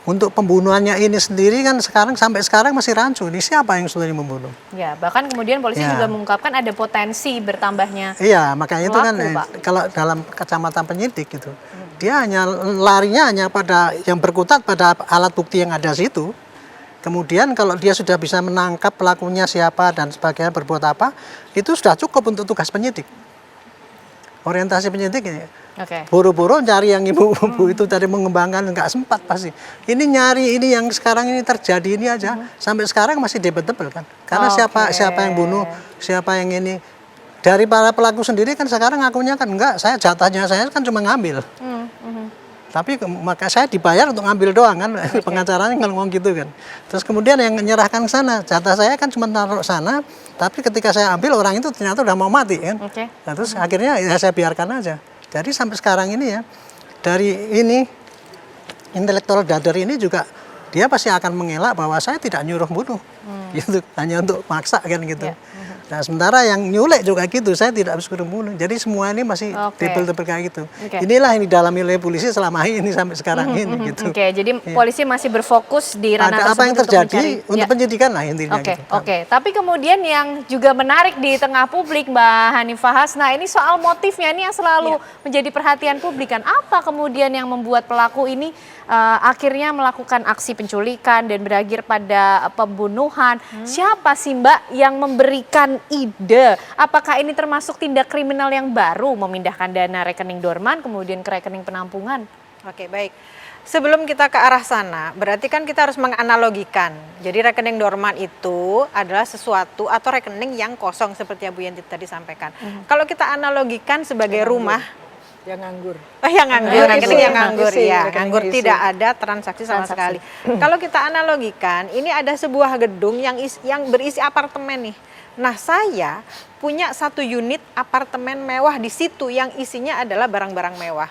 untuk pembunuhannya ini sendiri kan sampai sekarang masih rancu. Ini siapa yang sebenarnya membunuh? Ya, bahkan kemudian polisi juga mengungkapkan ada potensi bertambahnya. Iya, makanya itu kan kalau dalam kacamata penyidik gitu, dia larinya hanya pada yang berkutat pada alat bukti yang ada situ. Kemudian kalau dia sudah bisa menangkap pelakunya siapa dan sebagainya berbuat apa, itu sudah cukup untuk tugas penyidik. Orientasi penyidik ini. Buru-buru cari yang ibu itu tadi mengembangkan, nggak sempat pasti. Ini nyari ini yang sekarang ini terjadi ini aja sampai sekarang masih debatable kan. Karena siapa yang bunuh, siapa yang ini. Dari para pelaku sendiri kan sekarang ngakunya kan enggak, jatahnya saya kan cuma ngambil. Tapi maka saya dibayar untuk ngambil doang kan, pengacaranya kan ngomong gitu kan. Terus kemudian yang menyerahkan ke sana, jatah saya kan cuma taruh sana, tapi ketika saya ambil orang itu ternyata udah mau mati kan. Nah, terus akhirnya ya saya biarkan aja. Jadi sampai sekarang ini ya, dari ini intellectual dader ini juga dia pasti akan mengelak bahwa saya tidak nyuruh bunuh, gitu, hanya untuk maksa kan gitu. Nah sementara yang nyulek juga gitu, saya tidak habis bunuh. Jadi semua ini masih double kayak gitu. Inilah yang didalami oleh polisi selama ini sampai sekarang ini gitu. Jadi polisi masih berfokus di ranah tersebut apa yang terjadi untuk penyidikan lah intinya. Gitu. Tapi kemudian yang juga menarik di tengah publik Mbak Hanifah Hasna, ini soal motifnya ini yang selalu menjadi perhatian publik kan. Apa kemudian yang membuat pelaku ini akhirnya melakukan aksi penculikan dan berakhir pada pembunuhan? Siapa sih Mbak yang memberikan ide? Apakah ini termasuk tindak kriminal yang baru, memindahkan dana rekening dorman kemudian ke rekening penampungan? Oke, baik. Sebelum kita ke arah sana, berarti kan kita harus menganalogikan. Jadi rekening dorman itu adalah sesuatu atau rekening yang kosong seperti Bu Yenti tadi sampaikan. Kalau kita analogikan sebagai rumah, yang nganggur. Yang nganggur, rekening yang nganggur ya, nganggur tidak ada transaksi sama sekali. Kalau kita analogikan, ini ada sebuah gedung yang berisi apartemen nih. Nah, saya punya 1 unit apartemen mewah di situ yang isinya adalah barang-barang mewah.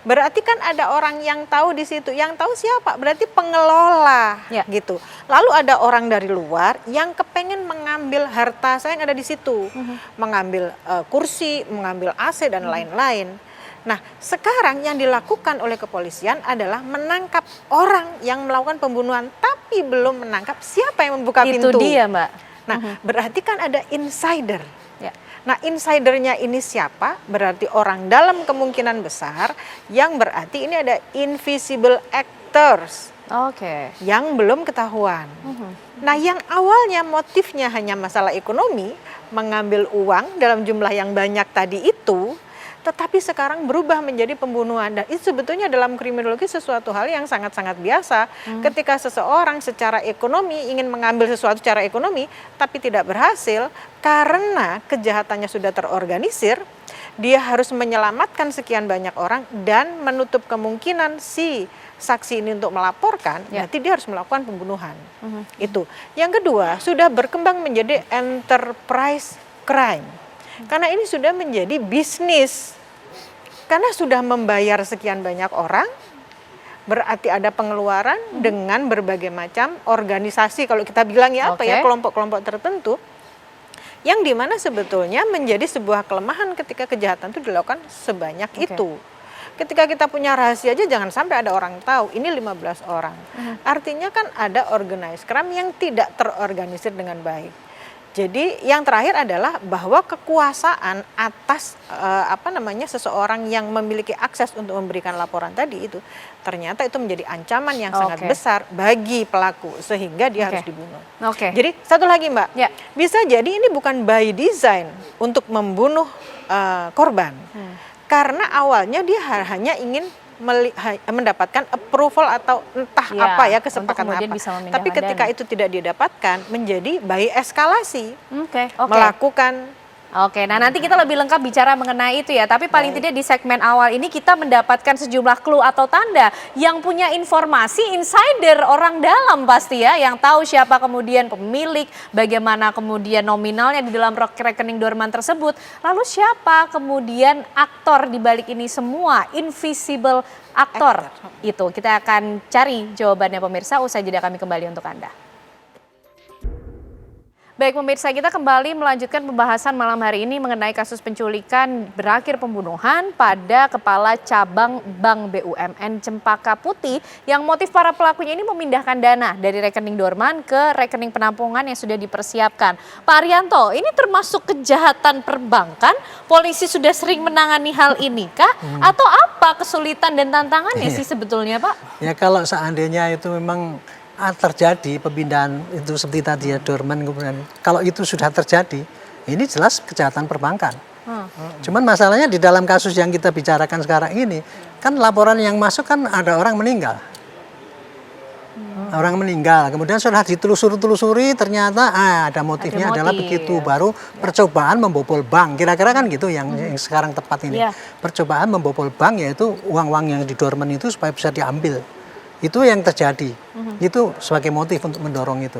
Berarti kan ada orang yang tahu di situ. Yang tahu siapa? Berarti pengelola gitu. Lalu ada orang dari luar yang kepengen mengambil harta saya yang ada di situ. Mengambil kursi, mengambil AC dan lain-lain. Nah, sekarang yang dilakukan oleh kepolisian adalah menangkap orang yang melakukan pembunuhan, tapi belum menangkap siapa yang membuka pintu. Itu dia, Mbak. Nah, berarti kan ada insider. Nah, insidernya ini siapa? Berarti orang dalam kemungkinan besar, yang berarti ini ada invisible actors. Yang belum ketahuan. Nah, yang awalnya motifnya hanya masalah ekonomi, mengambil uang dalam jumlah yang banyak tadi itu, tetapi sekarang berubah menjadi pembunuhan. Dan itu sebetulnya dalam kriminologi sesuatu hal yang sangat-sangat biasa. Ketika seseorang secara ekonomi ingin mengambil sesuatu secara ekonomi, tapi tidak berhasil karena kejahatannya sudah terorganisir, dia harus menyelamatkan sekian banyak orang dan menutup kemungkinan si saksi ini untuk melaporkan, nanti dia harus melakukan pembunuhan. Itu. Yang kedua, sudah berkembang menjadi enterprise crime. Karena ini sudah menjadi bisnis. Karena sudah membayar sekian banyak orang, berarti ada pengeluaran dengan berbagai macam organisasi, kalau kita bilang ya kelompok-kelompok tertentu, yang dimana sebetulnya menjadi sebuah kelemahan ketika kejahatan itu dilakukan sebanyak itu. Ketika kita punya rahasia aja jangan sampai ada orang tahu, ini 15 orang. Artinya kan ada organized crime yang tidak terorganisir dengan baik. Jadi yang terakhir adalah bahwa kekuasaan atas seseorang yang memiliki akses untuk memberikan laporan tadi itu ternyata itu menjadi ancaman yang sangat besar bagi pelaku sehingga dia harus dibunuh. Jadi satu lagi Mbak, bisa jadi ini bukan by design untuk membunuh korban. Karena awalnya dia hanya ingin mendapatkan approval atau entah apa ya kesepakatan apa. Tapi ketika itu tidak didapatkan menjadi by eskalasi, melakukan Oke, nah nanti kita lebih lengkap bicara mengenai itu ya. Tapi paling tidak di segmen awal ini kita mendapatkan sejumlah clue atau tanda yang punya informasi insider orang dalam pasti ya, yang tahu siapa kemudian pemilik, bagaimana kemudian nominalnya di dalam rekening Dorman tersebut. Lalu siapa kemudian aktor di balik ini semua, invisible aktor itu. Kita akan cari jawabannya pemirsa, usai jeda kami kembali untuk Anda. Baik pemirsa, kita kembali melanjutkan pembahasan malam hari ini mengenai kasus penculikan berakhir pembunuhan pada Kepala Cabang Bank BUMN Cempaka Putih yang motif para pelakunya ini memindahkan dana dari rekening Dorman ke rekening penampungan yang sudah dipersiapkan. Pak Arianto, ini termasuk kejahatan perbankan? Polisi sudah sering menangani hal ini kah? Atau apa kesulitan dan tantangannya sih sebetulnya Pak? Ya kalau seandainya itu memang terjadi pemindahan itu seperti tadi ya Dorman kemudian kalau itu sudah terjadi ini jelas kejahatan perbankan. Cuman masalahnya di dalam kasus yang kita bicarakan sekarang ini kan laporan yang masuk kan ada orang meninggal. Orang meninggal kemudian sudah ditelusuri ternyata ada motifnya adalah begitu, baru percobaan membobol bank, kira-kira kan gitu yang sekarang tepat ini. Percobaan membobol bank yaitu uang-uang yang di Dorman itu supaya bisa diambil. Itu yang terjadi, itu sebagai motif untuk mendorong itu.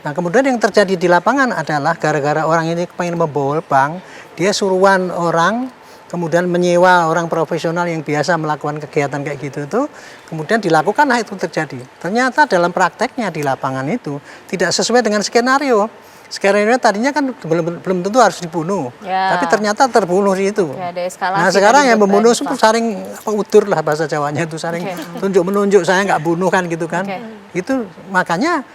Nah kemudian yang terjadi di lapangan adalah gara-gara orang ini pengen membobol bank, dia suruhan orang, kemudian menyewa orang profesional yang biasa melakukan kegiatan kayak gitu itu, kemudian dilakukanlah itu terjadi. Ternyata dalam prakteknya di lapangan itu tidak sesuai dengan skenario. Skenario tadinya kan belum tentu harus dibunuh, tapi ternyata terbunuh di itu. Nah sekarang yang membunuh itu saling udur lah bahasa Jawanya itu, saling tunjuk menunjuk, saya nggak bunuh kan gitu kan. Itu makanya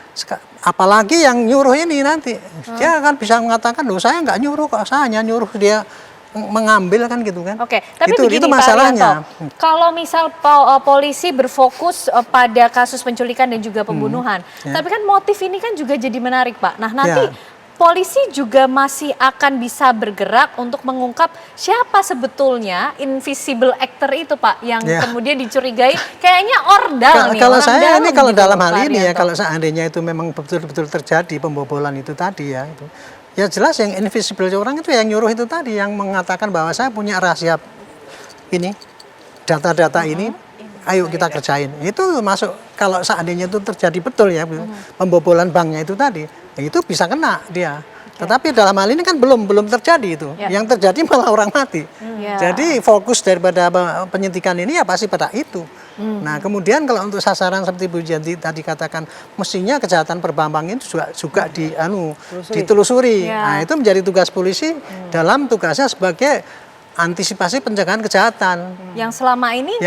apalagi yang nyuruh ini nanti dia kan bisa mengatakan loh saya nggak nyuruh kok, saya hanya nyuruh dia mengambil kan gitu kan. Tapi begini, itu masalahnya. Pak Arianto, kalau misal polisi berfokus pada kasus penculikan dan juga pembunuhan, tapi kan motif ini kan juga jadi menarik Pak. Nah nanti polisi juga masih akan bisa bergerak untuk mengungkap siapa sebetulnya invisible actor itu Pak, yang kemudian dicurigai kayaknya ordal nih. Kalau saya ini kalau gitu, dalam hal Pak ini ya, Arianto. kalau seandainya itu memang betul-betul terjadi pembobolan itu tadi ya itu. Ya jelas yang invisible orang itu yang nyuruh itu tadi, yang mengatakan bahwa saya punya rahasia ini, data-data ini, ayo kita kerjain. Itu masuk, kalau seandainya itu terjadi betul ya, pembobolan banknya itu tadi, ya itu bisa kena dia. Tetapi dalam hal ini kan belum terjadi itu. Yang terjadi malah orang mati. Jadi fokus daripada penyidikan ini ya pasti pada itu. Nah kemudian kalau untuk sasaran seperti Bu Yanti tadi katakan, mestinya kejahatan perbankan itu juga ditelusuri. Nah itu menjadi tugas polisi dalam tugasnya sebagai antisipasi pencegahan kejahatan. Yang selama ini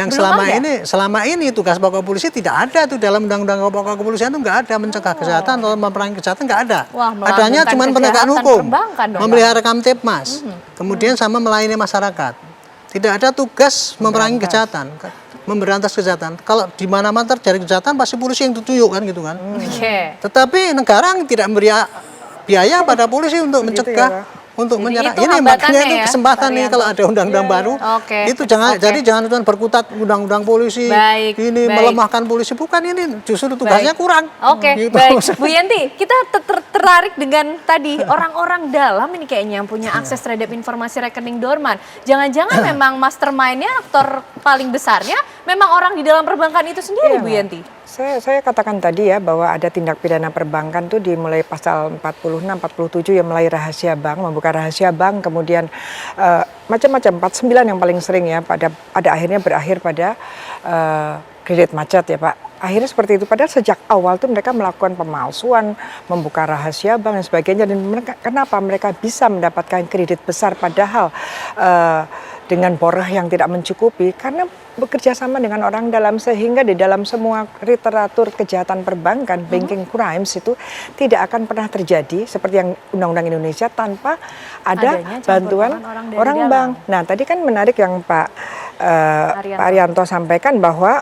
selama ini tugas pokok polisi tidak ada tuh dalam undang-undang pokok kepolisian itu nggak ada mencegah kejahatan atau memerangi kejahatan, nggak ada. Adanya cuma penegakan hukum, memelihara Kamtipmas, kemudian sama melayani masyarakat. Tidak ada tugas memerangi kejahatan, memberantas kejahatan. Kalau di mana-mana terjadi kejahatan pasti polisi yang ditunjuk kan gitu kan. Tetapi negara tidak memberi biaya pada polisi untuk mencegah, untuk menyerang. Ini makanya itu kesempatan nih kalau ada undang-undang baru. Itu jangan cuma berkutat undang-undang polisi. Melemahkan polisi, bukan, ini justru tugasnya kurang. Gitu. Baik, Bu Yanti, kita tertarik dengan tadi orang-orang dalam ini kayaknya yang punya akses terhadap informasi rekening Dorman. Jangan-jangan memang mastermind-nya, aktor paling besarnya memang orang di dalam perbankan itu sendiri, Bu Yanti. Saya katakan tadi ya bahwa ada tindak pidana perbankan tuh dimulai pasal 46, 47 yang mulai rahasia bank, membuka rahasia bank, kemudian macam-macam 49 yang paling sering ya, pada akhirnya berakhir pada kredit macet ya Pak. Akhirnya seperti itu, padahal sejak awal tuh mereka melakukan pemalsuan, membuka rahasia bank dan sebagainya, dan kenapa mereka bisa mendapatkan kredit besar padahal dengan borah yang tidak mencukupi, karena bekerja sama dengan orang dalam, sehingga di dalam semua literatur kejahatan perbankan, banking crimes itu tidak akan pernah terjadi seperti yang Undang-Undang Indonesia tanpa ada bantuan orang bank. Nah tadi kan menarik yang Pak Arianto sampaikan bahwa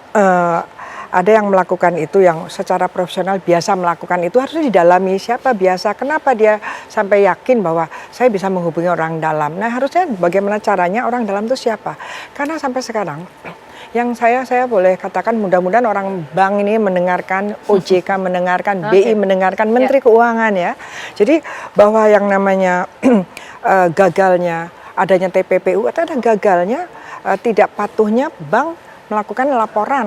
ada yang melakukan itu yang secara profesional biasa melakukan itu, harus didalami siapa biasa, kenapa dia sampai yakin bahwa saya bisa menghubungi orang dalam. Nah harusnya bagaimana caranya orang dalam itu siapa, karena sampai sekarang yang saya boleh katakan, mudah-mudahan orang bank ini mendengarkan, OJK mendengarkan, BI mendengarkan, Menteri Keuangan ya. Jadi bahwa yang namanya gagalnya adanya TPPU atau ada gagalnya tidak patuhnya bank melakukan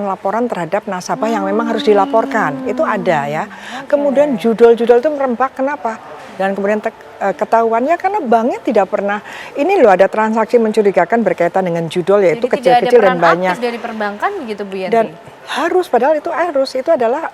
laporan terhadap nasabah yang memang harus dilaporkan. Itu ada ya. Kemudian judul-judul itu merembak, kenapa? Dan kemudian ketahuannya karena banknya tidak pernah, ini loh ada transaksi mencurigakan berkaitan dengan judul, yaitu kecil-kecil dan banyak. Aktif dari perbankan begitu Bu Yanti? Dan harus, padahal itu harus, itu adalah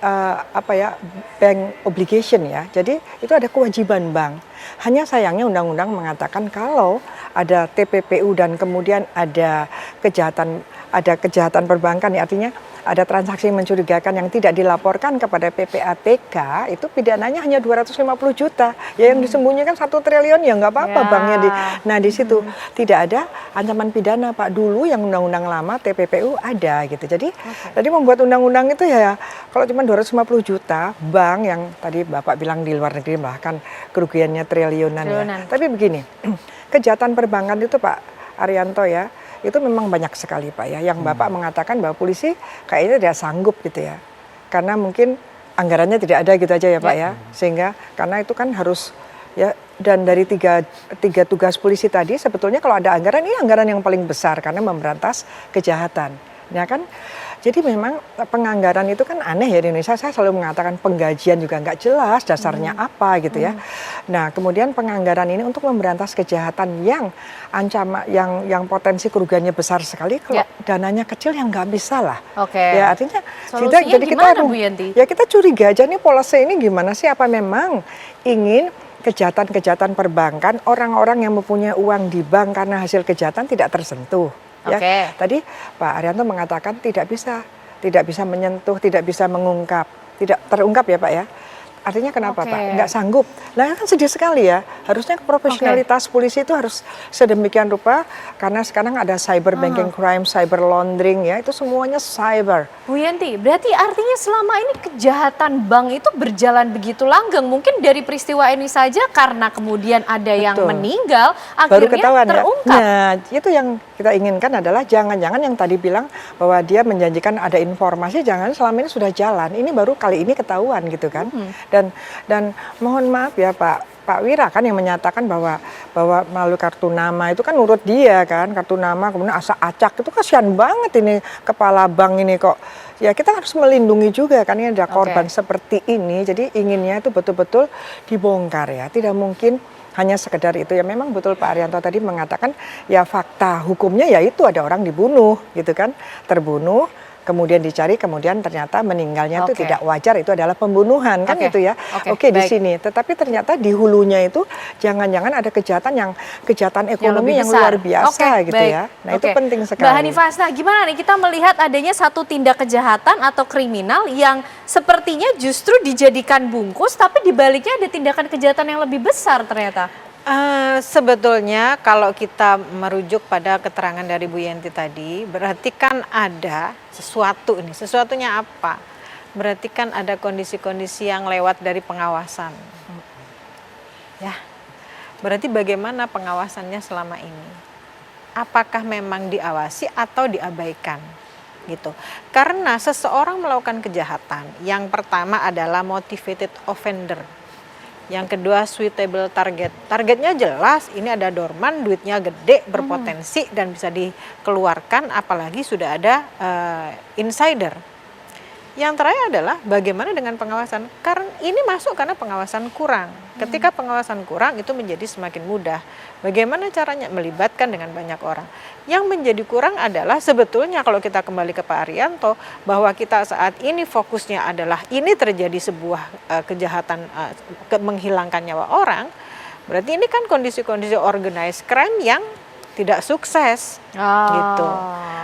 bank obligation ya. Jadi itu ada kewajiban bank. Hanya sayangnya undang-undang mengatakan kalau ada TPPU dan kemudian ada kejahatan perbankan, ya, artinya ada transaksi mencurigakan yang tidak dilaporkan kepada PPATK, itu pidananya hanya 250 juta. Ya yang disembunyikan 1 triliun ya nggak apa-apa banknya. Nah di situ tidak ada ancaman pidana Pak. Dulu yang undang-undang lama TPPU ada gitu. Jadi tadi membuat undang-undang itu ya kalau cuma 250 juta, bank yang tadi Bapak bilang di luar negeri bahkan kerugiannya triliunan. Ya. Tapi begini, kejahatan perbankan itu Pak Arianto ya, itu memang banyak sekali Pak ya, yang Bapak mengatakan bahwa polisi kayaknya tidak sanggup gitu ya, karena mungkin anggarannya tidak ada gitu aja ya Pak ya, sehingga karena itu kan harus ya, dan dari tiga tugas polisi tadi sebetulnya kalau ada anggaran, ini anggaran yang paling besar karena memberantas kejahatan, ya kan. Jadi memang penganggaran itu kan aneh ya di Indonesia. Saya selalu mengatakan penggajian juga nggak jelas dasarnya apa gitu ya. Nah kemudian penganggaran ini untuk memberantas kejahatan yang yang potensi kerugiannya besar sekali. Kalau dananya kecil yang nggak bisa lah. Ya artinya jadi kita Bu Yanti? Ya kita curiga aja nih policy ini gimana sih? Apa memang ingin kejahatan-kejahatan perbankan, orang-orang yang mempunyai uang di bank karena hasil kejahatan tidak tersentuh? Ya, tadi Pak Arianto mengatakan tidak bisa menyentuh, tidak bisa mengungkap, tidak terungkap ya Pak ya. Artinya kenapa Pak? Nggak sanggup. Nah kan sedih sekali ya. Harusnya profesionalitas polisi itu harus sedemikian rupa karena sekarang ada cyber banking crime, cyber laundering ya, itu semuanya cyber. Bu Yanti, berarti artinya selama ini kejahatan bank itu berjalan begitu langgeng. Mungkin dari peristiwa ini saja karena kemudian ada yang meninggal, baru akhirnya ketahuan terungkap. Ya? Nah itu yang kita inginkan adalah jangan-jangan yang tadi bilang bahwa dia menjanjikan ada informasi, jangan selama ini sudah jalan. Ini baru kali ini ketahuan gitu kan. Dan mohon maaf ya Pak Wira kan yang menyatakan bahwa melalui kartu nama itu kan urut dia kan, kartu nama kemudian acak itu kasihan banget ini kepala bank ini kok. Ya kita harus melindungi juga kan, ini ada korban seperti ini, jadi inginnya itu betul-betul dibongkar ya, tidak mungkin hanya sekedar itu ya. Memang betul Pak Arianto tadi mengatakan ya fakta hukumnya ya itu ada orang dibunuh gitu kan, terbunuh. Kemudian dicari, kemudian ternyata meninggalnya itu tidak wajar, itu adalah pembunuhan kan gitu ya. Di sini, tetapi ternyata di hulunya itu jangan-jangan ada kejahatan ekonomi yang luar biasa gitu ya. Nah itu penting sekali. Mbak Hanifah, nah gimana nih kita melihat adanya satu tindak kejahatan atau kriminal yang sepertinya justru dijadikan bungkus, tapi dibaliknya ada tindakan kejahatan yang lebih besar ternyata. Sebetulnya kalau kita merujuk pada keterangan dari Bu Yanti tadi, berarti kan ada sesuatu ini. Sesuatunya apa? Berarti kan ada kondisi-kondisi yang lewat dari pengawasan. Ya. Berarti bagaimana pengawasannya selama ini? Apakah memang diawasi atau diabaikan? Gitu. Karena seseorang melakukan kejahatan, yang pertama adalah motivated offender. Yang kedua suitable target. Targetnya jelas, ini ada dorman, duitnya gede, berpotensi dan bisa dikeluarkan, apalagi sudah ada insider. Yang terakhir adalah bagaimana dengan pengawasan. Karena ini masuk karena pengawasan kurang. Ketika pengawasan kurang itu menjadi semakin mudah. Bagaimana caranya melibatkan dengan banyak orang. Yang menjadi kurang adalah sebetulnya kalau kita kembali ke Pak Arianto, bahwa kita saat ini fokusnya adalah ini terjadi sebuah kejahatan menghilangkan nyawa orang. Berarti ini kan kondisi-kondisi organized crime yang tidak sukses gitu.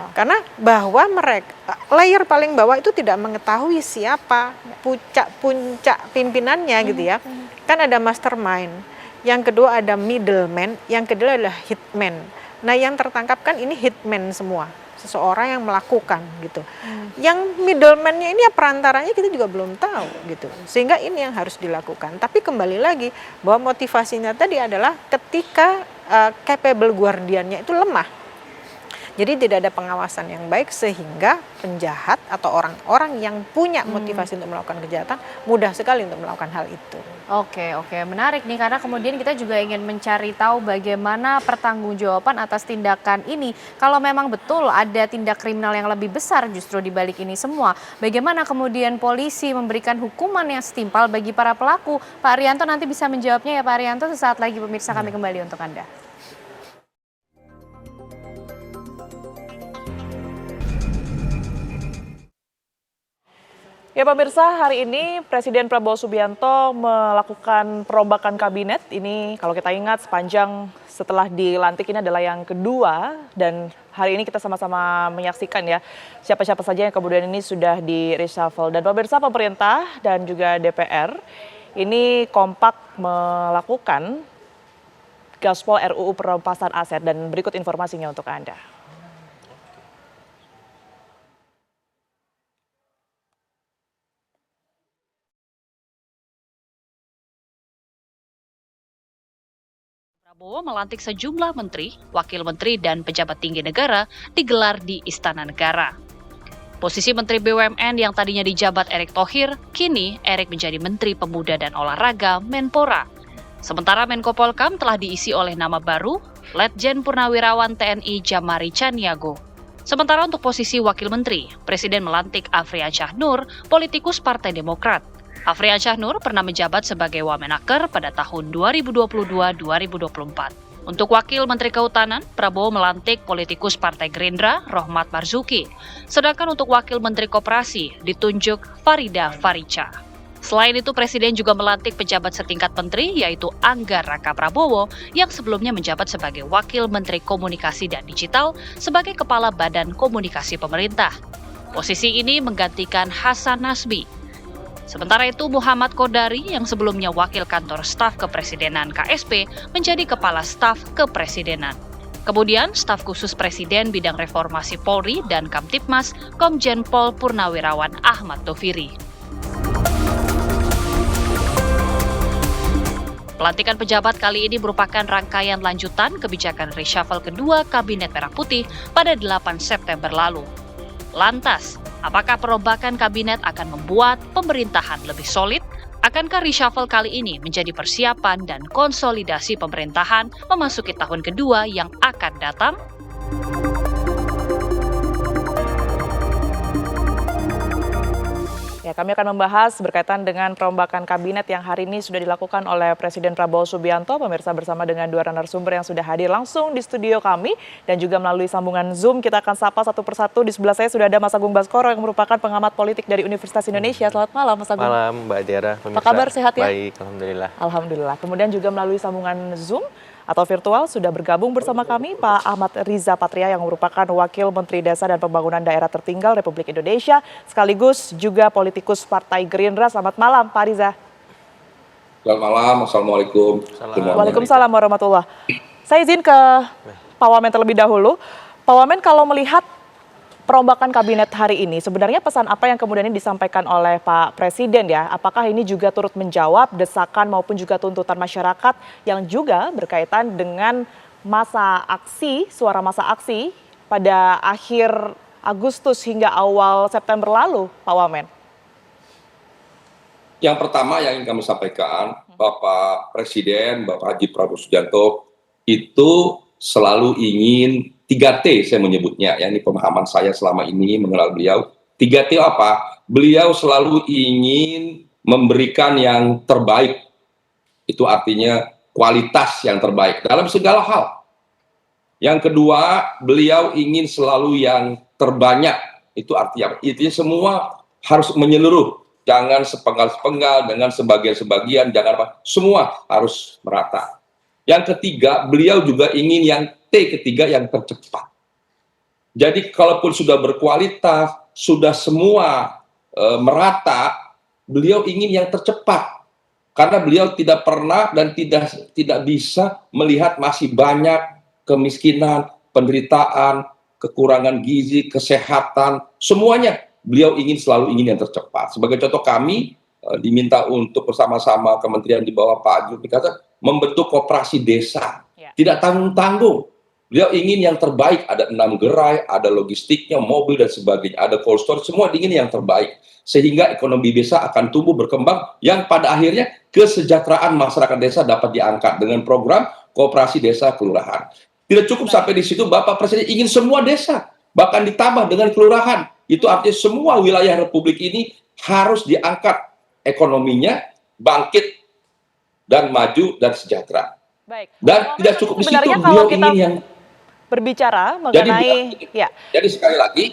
Karena bahwa mereka layer paling bawah itu tidak mengetahui siapa puncak pimpinannya gitu ya. Kan ada mastermind, yang kedua ada middleman, yang kedua adalah hitman. Nah yang tertangkap kan ini hitman semua, seseorang yang melakukan gitu. Yang middleman-nya ini ya perantaranya kita juga belum tahu gitu. Sehingga ini yang harus dilakukan. Tapi kembali lagi bahwa motivasinya tadi adalah ketika capable guardiannya itu lemah. Jadi tidak ada pengawasan yang baik sehingga penjahat atau orang-orang yang punya motivasi untuk melakukan kejahatan mudah sekali untuk melakukan hal itu. Oke, menarik nih karena kemudian kita juga ingin mencari tahu bagaimana pertanggungjawaban atas tindakan ini. Kalau memang betul ada tindak kriminal yang lebih besar justru di balik ini semua, bagaimana kemudian polisi memberikan hukuman yang setimpal bagi para pelaku? Pak Arianto nanti bisa menjawabnya ya Pak Arianto, sesaat lagi pemirsa kami kembali untuk Anda. Ya pemirsa, hari ini Presiden Prabowo Subianto melakukan perombakan kabinet. Ini kalau kita ingat sepanjang setelah dilantik ini adalah yang kedua, dan hari ini kita sama-sama menyaksikan ya siapa-siapa saja yang kemudian ini sudah di reshuffle. Dan pemirsa, pemerintah dan juga DPR ini kompak melakukan gaspol RUU perampasan aset, dan berikut informasinya untuk Anda. Prabowo melantik sejumlah menteri, wakil menteri, dan pejabat tinggi negara digelar di Istana Negara. Posisi Menteri BUMN yang tadinya dijabat Erick Thohir, kini Erick menjadi Menteri Pemuda dan Olahraga Menpora. Sementara Menko Polkam telah diisi oleh nama baru, Letjen Purnawirawan TNI Jamari Caniago. Sementara untuk posisi wakil menteri, Presiden melantik Afriansyah Nur, politikus Partai Demokrat. Afriansyah Nur pernah menjabat sebagai Wamenaker pada tahun 2022-2024. Untuk Wakil Menteri Kehutanan, Prabowo melantik politikus Partai Gerindra, Rohmat Marzuki. Sedangkan untuk Wakil Menteri Koperasi, ditunjuk Farida Faricha. Selain itu, Presiden juga melantik pejabat setingkat menteri, yaitu Angga Raka Prabowo, yang sebelumnya menjabat sebagai Wakil Menteri Komunikasi dan Digital sebagai Kepala Badan Komunikasi Pemerintah. Posisi ini menggantikan Hasan Nasbi. Sementara itu, Muhammad Kodari yang sebelumnya Wakil Kantor Staf Kepresidenan KSP menjadi Kepala Staf Kepresidenan. Kemudian, Staf Khusus Presiden Bidang Reformasi Polri dan Kamtibmas Komjen Pol Purnawirawan Ahmad Doviri. Pelantikan pejabat kali ini merupakan rangkaian lanjutan kebijakan reshuffle kedua Kabinet Merah Putih pada 8 September lalu. Lantas, apakah perombakan kabinet akan membuat pemerintahan lebih solid? Akankah reshuffle kali ini menjadi persiapan dan konsolidasi pemerintahan memasuki tahun kedua yang akan datang? Ya, kami akan membahas berkaitan dengan perombakan kabinet yang hari ini sudah dilakukan oleh Presiden Prabowo Subianto. Pemirsa, bersama dengan dua narasumber yang sudah hadir langsung di studio kami dan juga melalui sambungan Zoom. Kita akan sapa satu persatu. Di sebelah saya sudah ada Mas Agung Baskoro yang merupakan pengamat politik dari Universitas Indonesia. Selamat malam, Mas Agung. Malam, Mbak Diara. Apa kabar, sehat ya? Baik, Alhamdulillah. Alhamdulillah. Kemudian juga melalui sambungan Zoom atau virtual sudah bergabung bersama kami Pak Ahmad Riza Patria yang merupakan Wakil Menteri Desa dan Pembangunan Daerah Tertinggal Republik Indonesia, sekaligus juga politikus Partai Gerindra. Selamat malam, Pak Riza. Selamat malam, Assalamualaikum. Waalaikumsalam warahmatullah. Saya izin ke Pak Wamen terlebih dahulu. Pak Wamen, kalau melihat perombakan kabinet hari ini, sebenarnya pesan apa yang kemudian ini disampaikan oleh Pak Presiden ya? Apakah ini juga turut menjawab desakan maupun juga tuntutan masyarakat yang juga berkaitan dengan masa aksi, suara masa aksi pada akhir Agustus hingga awal September lalu, Pak Wamen? Yang pertama yang ingin kami sampaikan, Bapak Presiden, Bapak Haji Prabowo Subianto itu selalu ingin 3T saya menyebutnya, ya, ini pemahaman saya selama ini mengenal beliau. 3T apa? Beliau selalu ingin memberikan yang terbaik. Itu artinya kualitas yang terbaik dalam segala hal. Yang kedua, beliau ingin selalu yang terbanyak. Itu artinya semua harus menyeluruh. Jangan sepenggal-sepenggal dengan sebagian-sebagian, jangan apa. Semua harus merata. Yang ketiga, beliau juga ingin yang ketiga yang tercepat. Jadi kalaupun sudah berkualitas, sudah semua merata, beliau ingin yang tercepat. Karena beliau tidak pernah dan tidak bisa melihat masih banyak kemiskinan, penderitaan, kekurangan gizi, kesehatan, semuanya. Beliau selalu ingin yang tercepat. Sebagai contoh, kami diminta untuk bersama-sama kementerian di bawah Pak Zulkifli Hasan membentuk koperasi desa. Tidak tanggung-tanggung. Beliau ingin yang terbaik, ada 6 gerai, ada logistiknya, mobil dan sebagainya, ada cold storage, semua ingin yang terbaik. Sehingga ekonomi desa akan tumbuh berkembang yang pada akhirnya kesejahteraan masyarakat desa dapat diangkat dengan program koperasi desa kelurahan. Tidak cukup sampai di situ, Bapak Presiden ingin semua desa, bahkan ditambah dengan kelurahan. Itu artinya semua wilayah Republik ini harus diangkat ekonominya, bangkit, dan maju dan sejahtera. Baik. Dan tidak cukup di situ, Sebenarnya beliau kalau kita ingin yang berbicara mengenai Jadi sekali lagi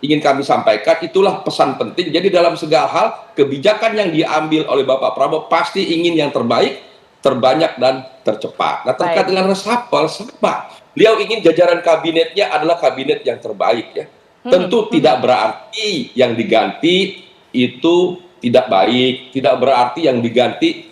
ingin kami sampaikan itulah pesan penting. Jadi dalam segala hal kebijakan yang diambil oleh Bapak Prabowo pasti ingin yang terbaik, terbanyak dan tercepat. Nah terkait dengan reshuffle sama. Beliau ingin jajaran kabinetnya adalah kabinet yang terbaik ya. Tentu tidak berarti yang diganti itu tidak baik, tidak berarti yang diganti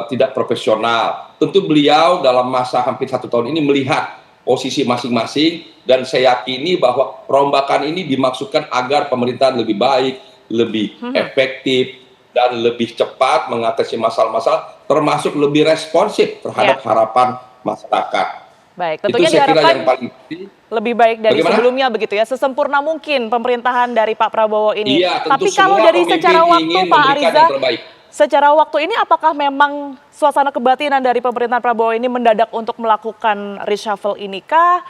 tidak profesional. Tentu beliau dalam masa hampir 1 tahun ini melihat posisi masing-masing dan saya yakini bahwa perombakan ini dimaksudkan agar pemerintahan lebih baik, lebih efektif dan lebih cepat mengatasi masalah-masalah termasuk lebih responsif terhadap harapan masyarakat. Baik, Itu tentunya saya kira diharapkan yang paling penting. lebih baik dari Bagaimana? sebelumnya begitu ya, sesempurna mungkin pemerintahan dari Pak Prabowo ini. Iya, tentu Tapi kalau semua dari pemimpin secara waktu ingin Pak memberikan Ariza, yang terbaik. secara waktu ini apakah memang suasana kebatinan dari pemerintahan Prabowo ini mendadak untuk melakukan reshuffle ini kah?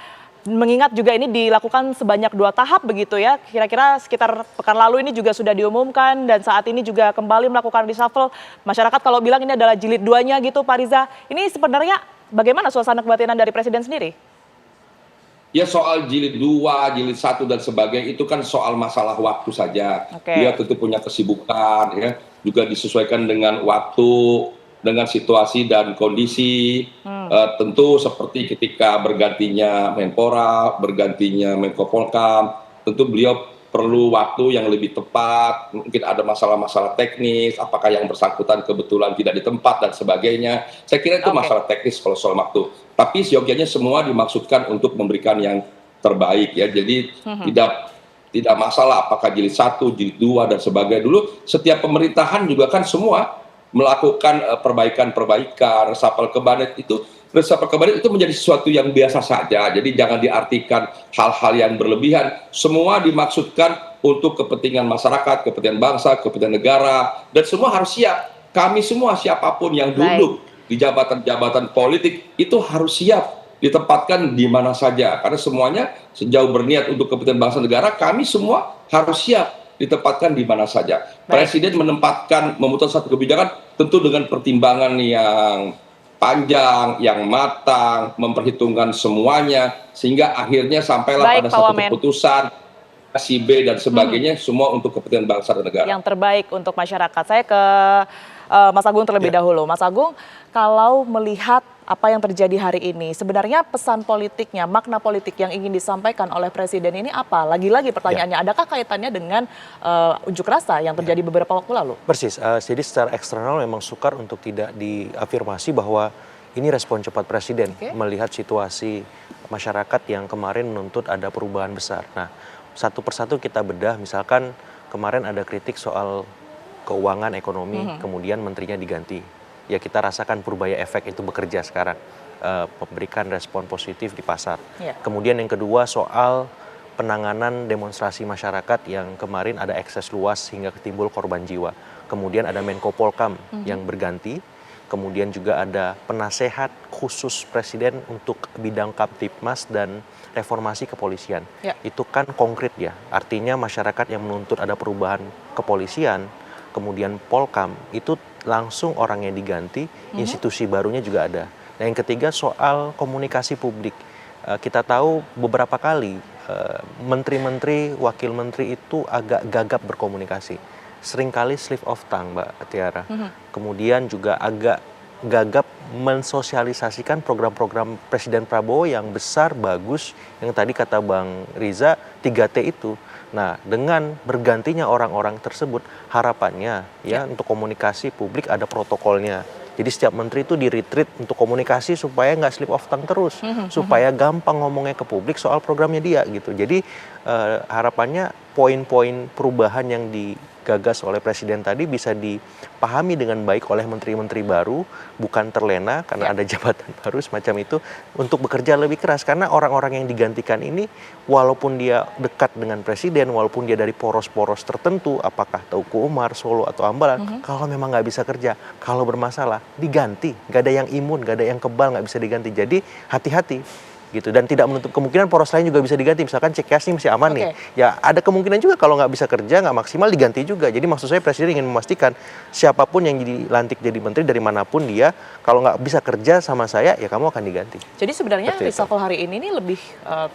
Mengingat juga ini dilakukan sebanyak 2 tahap begitu ya, kira-kira sekitar pekan lalu ini juga sudah diumumkan dan saat ini juga kembali melakukan reshuffle. Masyarakat kalau bilang ini adalah jilid 2-nya gitu Pak Riza. Ini sebenarnya bagaimana suasana kebatinan dari Presiden sendiri? Ya soal jilid 2, jilid 1 dan sebagainya itu kan soal masalah waktu saja. Dia tentu punya kesibukan ya, juga disesuaikan dengan waktu, dengan situasi dan kondisi. Tentu seperti ketika bergantinya Menpora, bergantinya Menko Polhukam, tentu beliau perlu waktu yang lebih tepat, mungkin ada masalah-masalah teknis, apakah yang bersangkutan kebetulan tidak di tempat dan sebagainya. Saya kira itu masalah teknis kalau soal waktu. Tapi seyogianya semua dimaksudkan untuk memberikan yang terbaik ya. Jadi tidak masalah apakah jilid 1, jilid 2 dan sebagainya. Dulu setiap pemerintahan juga kan semua melakukan perbaikan-perbaikan, reshuffle kabinet itu. Reshuffle kabinet itu menjadi sesuatu yang biasa saja. Jadi jangan diartikan hal-hal yang berlebihan. Semua dimaksudkan untuk kepentingan masyarakat, kepentingan bangsa, kepentingan negara, dan semua harus siap. Kami semua siapapun yang duduk di jabatan-jabatan politik itu harus siap ditempatkan di mana saja. Karena semuanya sejauh berniat untuk kepentingan bangsa negara, kami semua harus siap ditempatkan di mana saja. Presiden memutuskan satu kebijakan tentu dengan pertimbangan yang panjang, yang matang, memperhitungkan semuanya, sehingga akhirnya sampailah pada satu keputusan si B dan sebagainya, semua untuk kepentingan bangsa dan negara. Yang terbaik untuk masyarakat. Saya ke Mas Agung terlebih dahulu. Mas Agung, kalau melihat apa yang terjadi hari ini, sebenarnya pesan politiknya, makna politik yang ingin disampaikan oleh Presiden ini apa? Lagi-lagi pertanyaannya, adakah kaitannya dengan unjuk rasa yang terjadi beberapa waktu lalu? Persis, jadi secara eksternal memang sukar untuk tidak diafirmasi bahwa ini respon cepat Presiden melihat situasi masyarakat yang kemarin menuntut ada perubahan besar. Nah, satu persatu kita bedah, misalkan kemarin ada kritik soal keuangan ekonomi, kemudian menterinya diganti. Ya kita rasakan Purbaya efek itu bekerja sekarang, memberikan respon positif di pasar. Kemudian yang kedua soal penanganan demonstrasi masyarakat yang kemarin ada ekses luas hingga ketimbul korban jiwa. Kemudian ada Menko Polhukam yang berganti. Kemudian juga ada penasehat khusus Presiden untuk bidang Kamtipmas dan reformasi kepolisian. Itu kan konkret ya, artinya masyarakat yang menuntut ada perubahan kepolisian, kemudian Polhukam, itu langsung orangnya diganti, institusi barunya juga ada. Nah yang ketiga soal komunikasi publik. Kita tahu beberapa kali menteri-menteri, wakil menteri itu agak gagap berkomunikasi. Seringkali slip of tongue, Mbak Tiara. Kemudian juga agak gagap mensosialisasikan program-program Presiden Prabowo yang besar, bagus, yang tadi kata Bang Riza, 3T itu. Nah, dengan bergantinya orang-orang tersebut, harapannya ya untuk komunikasi publik ada protokolnya. Jadi setiap menteri itu di-retreat untuk komunikasi supaya nggak slip of tongue terus, supaya gampang ngomongnya ke publik soal programnya dia gitu. Jadi harapannya poin-poin perubahan yang digagas oleh Presiden tadi bisa dipahami dengan baik oleh menteri-menteri baru, bukan terlena karena ada jabatan baru semacam itu, untuk bekerja lebih keras. Karena orang-orang yang digantikan ini, walaupun dia dekat dengan Presiden, walaupun dia dari poros-poros tertentu, apakah Teuku Umar, Solo, atau Hambalang, kalau memang nggak bisa kerja, kalau bermasalah, diganti. Nggak ada yang imun, nggak ada yang kebal, nggak bisa diganti. Jadi hati-hati. Gitu, dan tidak menutup kemungkinan poros lain juga bisa diganti. Misalkan Cikeas ini masih aman nih, ya ada kemungkinan juga kalau nggak bisa kerja, nggak maksimal, diganti juga. Jadi maksud saya Presiden ingin memastikan siapapun yang dilantik jadi menteri dari manapun dia, kalau nggak bisa kerja sama saya, ya kamu akan diganti. Jadi sebenarnya reshuffle hari ini lebih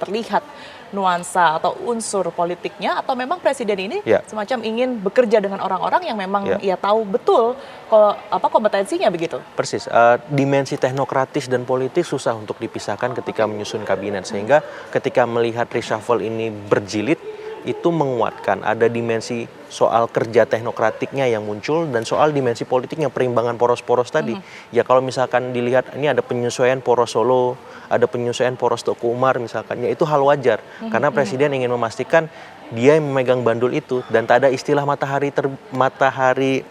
terlihat nuansa atau unsur politiknya, atau memang Presiden ini semacam ingin bekerja dengan orang-orang yang memang ia tahu betul kalau kompetensinya begitu. Persis, dimensi teknokratis dan politik susah untuk dipisahkan ketika menyusun kabinet, sehingga ketika melihat reshuffle ini berjilid, itu menguatkan ada dimensi soal kerja teknokratiknya yang muncul dan soal dimensi politiknya, perimbangan poros-poros tadi. Ya kalau misalkan dilihat ini ada penyesuaian poros Solo, ada penyesuaian poros Teuku Umar misalkan, ya itu hal wajar karena Presiden ingin memastikan dia yang memegang bandul itu, dan tak ada istilah matahari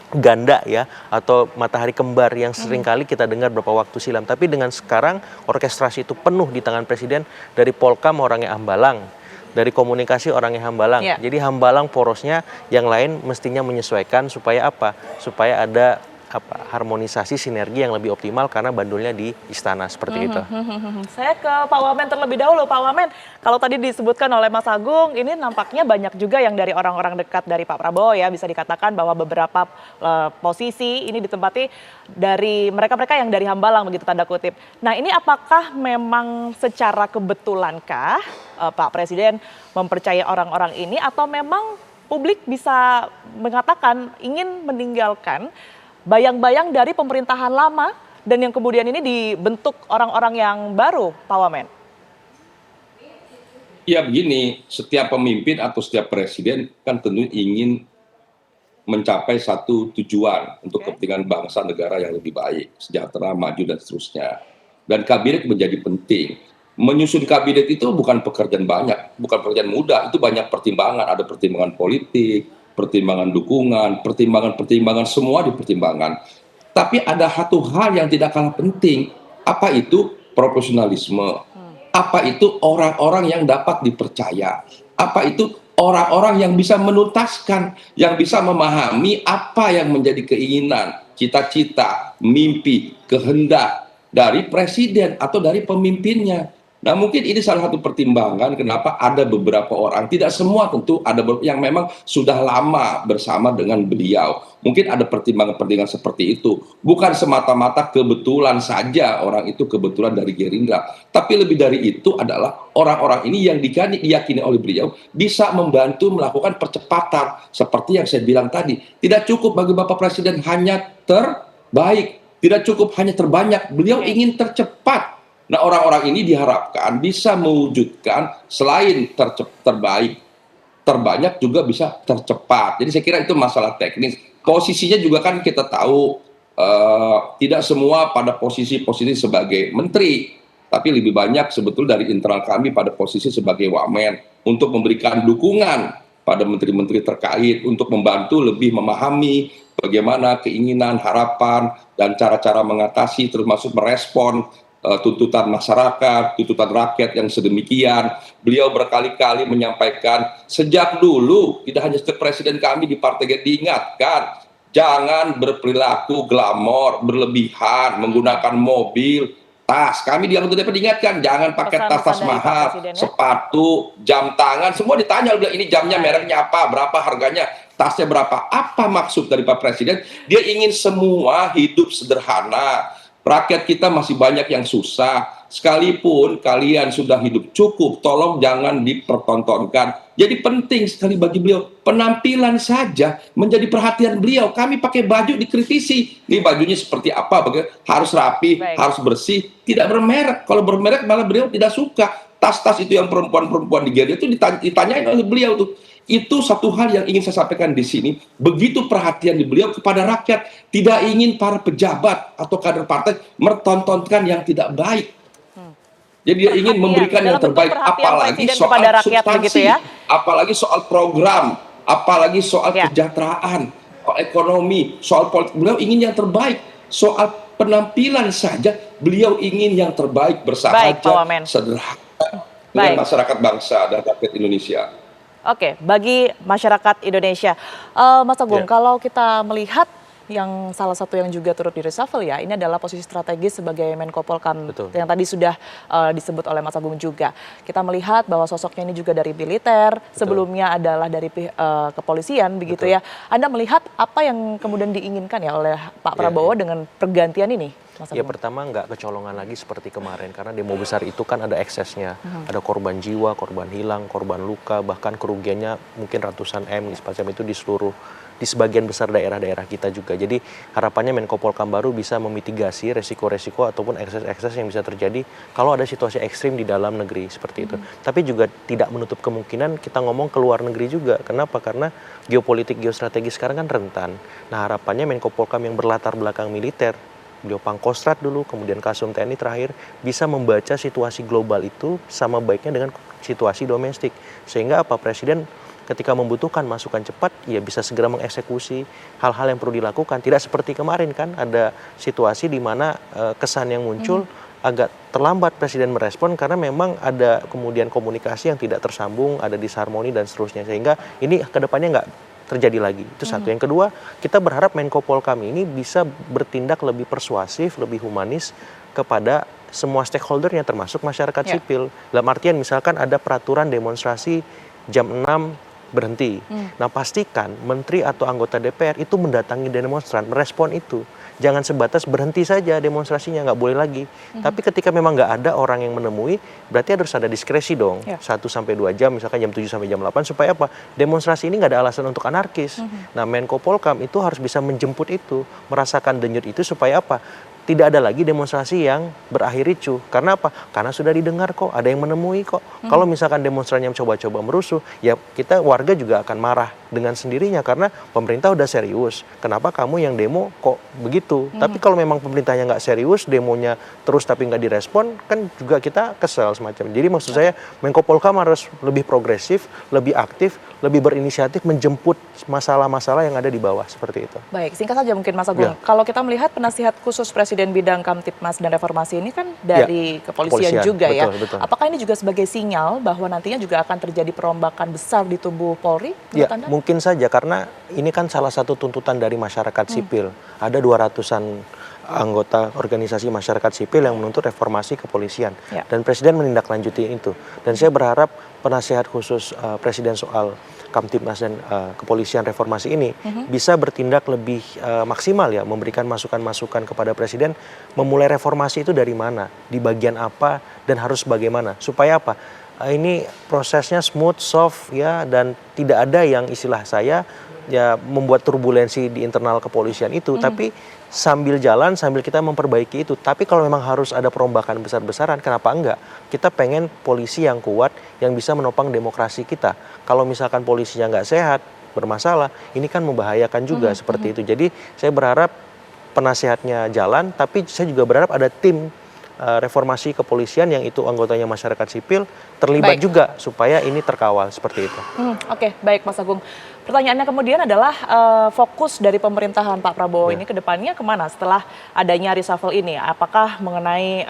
ganda ya, atau matahari kembar yang sering kali kita dengar beberapa waktu silam. Tapi dengan sekarang orkestrasi itu penuh di tangan Presiden, dari Polkam orangnya Hambalang, dari komunikasi orangnya Hambalang. Jadi Hambalang porosnya, yang lain mestinya menyesuaikan supaya apa? Supaya ada harmonisasi sinergi yang lebih optimal karena bandulnya di istana seperti itu. Saya ke Pak Wamen terlebih dahulu. Pak Wamen, kalau tadi disebutkan oleh Mas Agung, ini nampaknya banyak juga yang dari orang-orang dekat dari Pak Prabowo ya, bisa dikatakan bahwa beberapa posisi ini ditempati dari mereka-mereka yang dari Hambalang begitu, tanda kutip. Nah ini apakah memang secara kebetulankah Pak Presiden mempercayai orang-orang ini, atau memang publik bisa mengatakan ingin meninggalkan bayang-bayang dari pemerintahan lama dan yang kemudian ini dibentuk orang-orang yang baru, Pak Wamen? Ya begini, setiap pemimpin atau setiap presiden kan tentu ingin mencapai satu tujuan untuk kepentingan bangsa negara yang lebih baik, sejahtera, maju, dan seterusnya. Dan kabinet menjadi penting. Menyusun kabinet itu bukan pekerjaan banyak, bukan pekerjaan mudah, itu banyak pertimbangan, ada pertimbangan politik, pertimbangan dukungan, pertimbangan semua dipertimbangkan. Tapi ada satu hal yang tidak kalah penting, apa itu profesionalisme, apa itu orang-orang yang dapat dipercaya, apa itu orang-orang yang bisa menuntaskan, yang bisa memahami apa yang menjadi keinginan, cita-cita, mimpi, kehendak dari presiden atau dari pemimpinnya. Nah mungkin ini salah satu pertimbangan kenapa ada beberapa orang, tidak semua tentu, ada yang memang sudah lama bersama dengan beliau. Mungkin ada pertimbangan-pertimbangan seperti itu. Bukan semata-mata kebetulan saja orang itu kebetulan dari Gerindra. Tapi lebih dari itu adalah orang-orang ini yang diyakini oleh beliau bisa membantu melakukan percepatan. Seperti yang saya bilang tadi, tidak cukup bagi Bapak Presiden hanya terbaik, tidak cukup hanya terbanyak, beliau ingin tercepat. Nah orang-orang ini diharapkan bisa mewujudkan selain terbaik, terbanyak juga bisa tercepat. Jadi saya kira itu masalah teknis. Posisinya juga kan kita tahu tidak semua pada posisi-posisi sebagai menteri, tapi lebih banyak sebetulnya dari internal kami pada posisi sebagai wamen untuk memberikan dukungan pada menteri-menteri terkait untuk membantu lebih memahami bagaimana keinginan, harapan, dan cara-cara mengatasi termasuk merespon tuntutan masyarakat, tuntutan rakyat yang sedemikian. Beliau berkali-kali menyampaikan sejak dulu, tidak hanya presiden kami di Partai Gerindra diingatkan, jangan berperilaku glamor, berlebihan, menggunakan mobil, tas. Kami di anggota DPR diingatkan, jangan pakai tas-tas mahal, sepatu, jam tangan, semua ditanya, ini jamnya mereknya apa, berapa harganya, tasnya berapa. Apa maksud dari Pak Presiden? Dia ingin semua hidup sederhana. Rakyat kita masih banyak yang susah. Sekalipun kalian sudah hidup cukup, tolong jangan dipertontonkan. Jadi penting sekali bagi beliau, penampilan saja menjadi perhatian beliau. Kami pakai baju dikritisi. Ini bajunya seperti apa? Harus rapi, harus bersih, tidak bermerek. Kalau bermerek malah beliau tidak suka. Tas-tas itu yang perempuan-perempuan di Gerindra itu ditanyain oleh beliau tuh. Itu satu hal yang ingin saya sampaikan di sini. Begitu perhatian di beliau kepada rakyat, tidak ingin para pejabat atau kader partai mertontonkan yang tidak baik. Jadi dia ingin memberikan yang terbaik, apalagi soal substansi. Begitu ya. apalagi soal program, apalagi soal kesejahteraan, soal ekonomi, soal politik. Beliau ingin yang terbaik. Soal penampilan saja beliau ingin yang terbaik, bersahaja, sederhana dengan masyarakat bangsa dan rakyat Indonesia. Oke, bagi masyarakat Indonesia, Mas Agung, kalau kita melihat yang salah satu yang juga turut di reshuffle ya, ini adalah posisi strategis sebagai Menko Polkam yang tadi sudah disebut oleh Mas Agung juga. Kita melihat bahwa sosoknya ini juga dari militer, sebelumnya adalah dari kepolisian begitu ya. Anda melihat apa yang kemudian diinginkan ya oleh Pak Prabowo dengan pergantian ini? Ya pertama nggak kecolongan lagi seperti kemarin karena demo besar itu kan ada eksesnya, ada korban jiwa, korban hilang, korban luka, bahkan kerugiannya mungkin ratusan M semacam itu di sebagian besar daerah-daerah kita juga. Jadi harapannya Menko Polkam baru bisa memitigasi resiko-resiko ataupun ekses-ekses yang bisa terjadi kalau ada situasi ekstrim di dalam negeri seperti itu. Tapi juga tidak menutup kemungkinan kita ngomong ke luar negeri juga. Kenapa? Karena geopolitik geostrategi sekarang kan rentan. Nah harapannya Menko Polkam yang berlatar belakang militer, beliau Pangkostrat dulu, kemudian Kasum TNI terakhir, bisa membaca situasi global itu sama baiknya dengan situasi domestik. Sehingga apa Presiden ketika membutuhkan masukan cepat, ya bisa segera mengeksekusi hal-hal yang perlu dilakukan. Tidak seperti kemarin kan, ada situasi di mana kesan yang muncul agak terlambat Presiden merespon karena memang ada kemudian komunikasi yang tidak tersambung, ada disharmoni dan seterusnya. Sehingga ini kedepannya nggak terjadi lagi. Itu satu. Yang kedua, kita berharap Menko Polkam ini bisa bertindak lebih persuasif, lebih humanis kepada semua stakeholdernya termasuk masyarakat sipil. Dalam artian misalkan ada peraturan demonstrasi jam 6 berhenti. Nah pastikan menteri atau anggota DPR itu mendatangi demonstran, merespon itu. Jangan sebatas berhenti saja demonstrasinya, nggak boleh lagi. Tapi ketika memang nggak ada orang yang menemui, berarti harus ada diskresi dong. 1-2 jam, misalkan jam 7 sampai jam 8, supaya apa? Demonstrasi ini nggak ada alasan untuk anarkis. Nah Menko Polkam itu harus bisa menjemput itu, merasakan denyut itu supaya apa? Tidak ada lagi demonstrasi yang berakhir ricuh. Karena apa? Karena sudah didengar kok, ada yang menemui kok. Kalau misalkan demonstran yang coba-coba merusuh, ya kita warga juga akan marah dengan sendirinya karena pemerintah udah serius. Kenapa kamu yang demo kok begitu? Tapi kalau memang pemerintahnya nggak serius, demonya terus tapi nggak direspon, kan juga kita kesel semacam. Jadi maksud saya Menko Polkam harus lebih progresif, lebih aktif, lebih berinisiatif menjemput masalah-masalah yang ada di bawah seperti itu. Baik, singkat saja mungkin Mas Agung. Kalau kita melihat penasihat khusus Presiden bidang Kamtibmas dan Reformasi ini kan dari kepolisian juga ya. Betul. Apakah ini juga sebagai sinyal bahwa nantinya juga akan terjadi perombakan besar di tubuh Polri? Ya, mungkin saja karena ini kan salah satu tuntutan dari masyarakat sipil. Ada 200-an anggota organisasi masyarakat sipil yang menuntut reformasi kepolisian. Dan Presiden menindaklanjuti itu. Dan saya berharap penasihat khusus Presiden soal Kamtibmas dan kepolisian reformasi ini bisa bertindak lebih maksimal ya, memberikan masukan-masukan kepada Presiden, memulai reformasi itu dari mana, di bagian apa, dan harus bagaimana, supaya apa? Ini prosesnya smooth, soft ya, dan tidak ada yang istilah saya ya membuat turbulensi di internal kepolisian itu, tapi sambil jalan, sambil kita memperbaiki itu. Tapi kalau memang harus ada perombakan besar-besaran, kenapa enggak? Kita pengen polisi yang kuat, yang bisa menopang demokrasi kita. Kalau misalkan polisinya nggak sehat, bermasalah, ini kan membahayakan juga seperti itu. Jadi saya berharap penasihatnya jalan, tapi saya juga berharap ada tim reformasi kepolisian yang itu anggotanya masyarakat sipil terlibat juga supaya ini terkawal seperti itu. Oke, baik Mas Agung. Pertanyaannya kemudian adalah fokus dari pemerintahan Pak Prabowo ini ke depannya kemana setelah adanya reshuffle ini? Apakah mengenai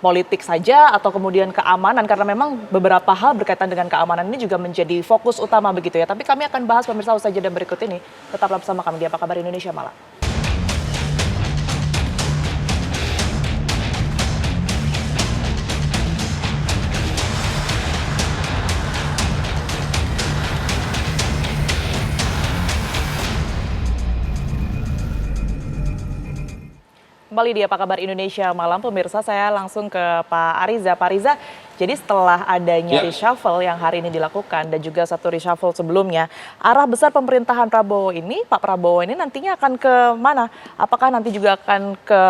politik saja atau kemudian keamanan? Karena memang beberapa hal berkaitan dengan keamanan ini juga menjadi fokus utama begitu ya. Tapi kami akan bahas pemirsa usai jeda berikut ini. Tetaplah bersama kami di Apa Kabar Indonesia Malam. Kembali di Apa Kabar Indonesia Malam, pemirsa, saya langsung ke Pak Ariza. Pak Ariza, jadi setelah adanya reshuffle yang hari ini dilakukan dan juga satu reshuffle sebelumnya, arah besar pemerintahan Prabowo ini, Pak Prabowo ini nantinya akan ke mana? Apakah nanti juga akan ke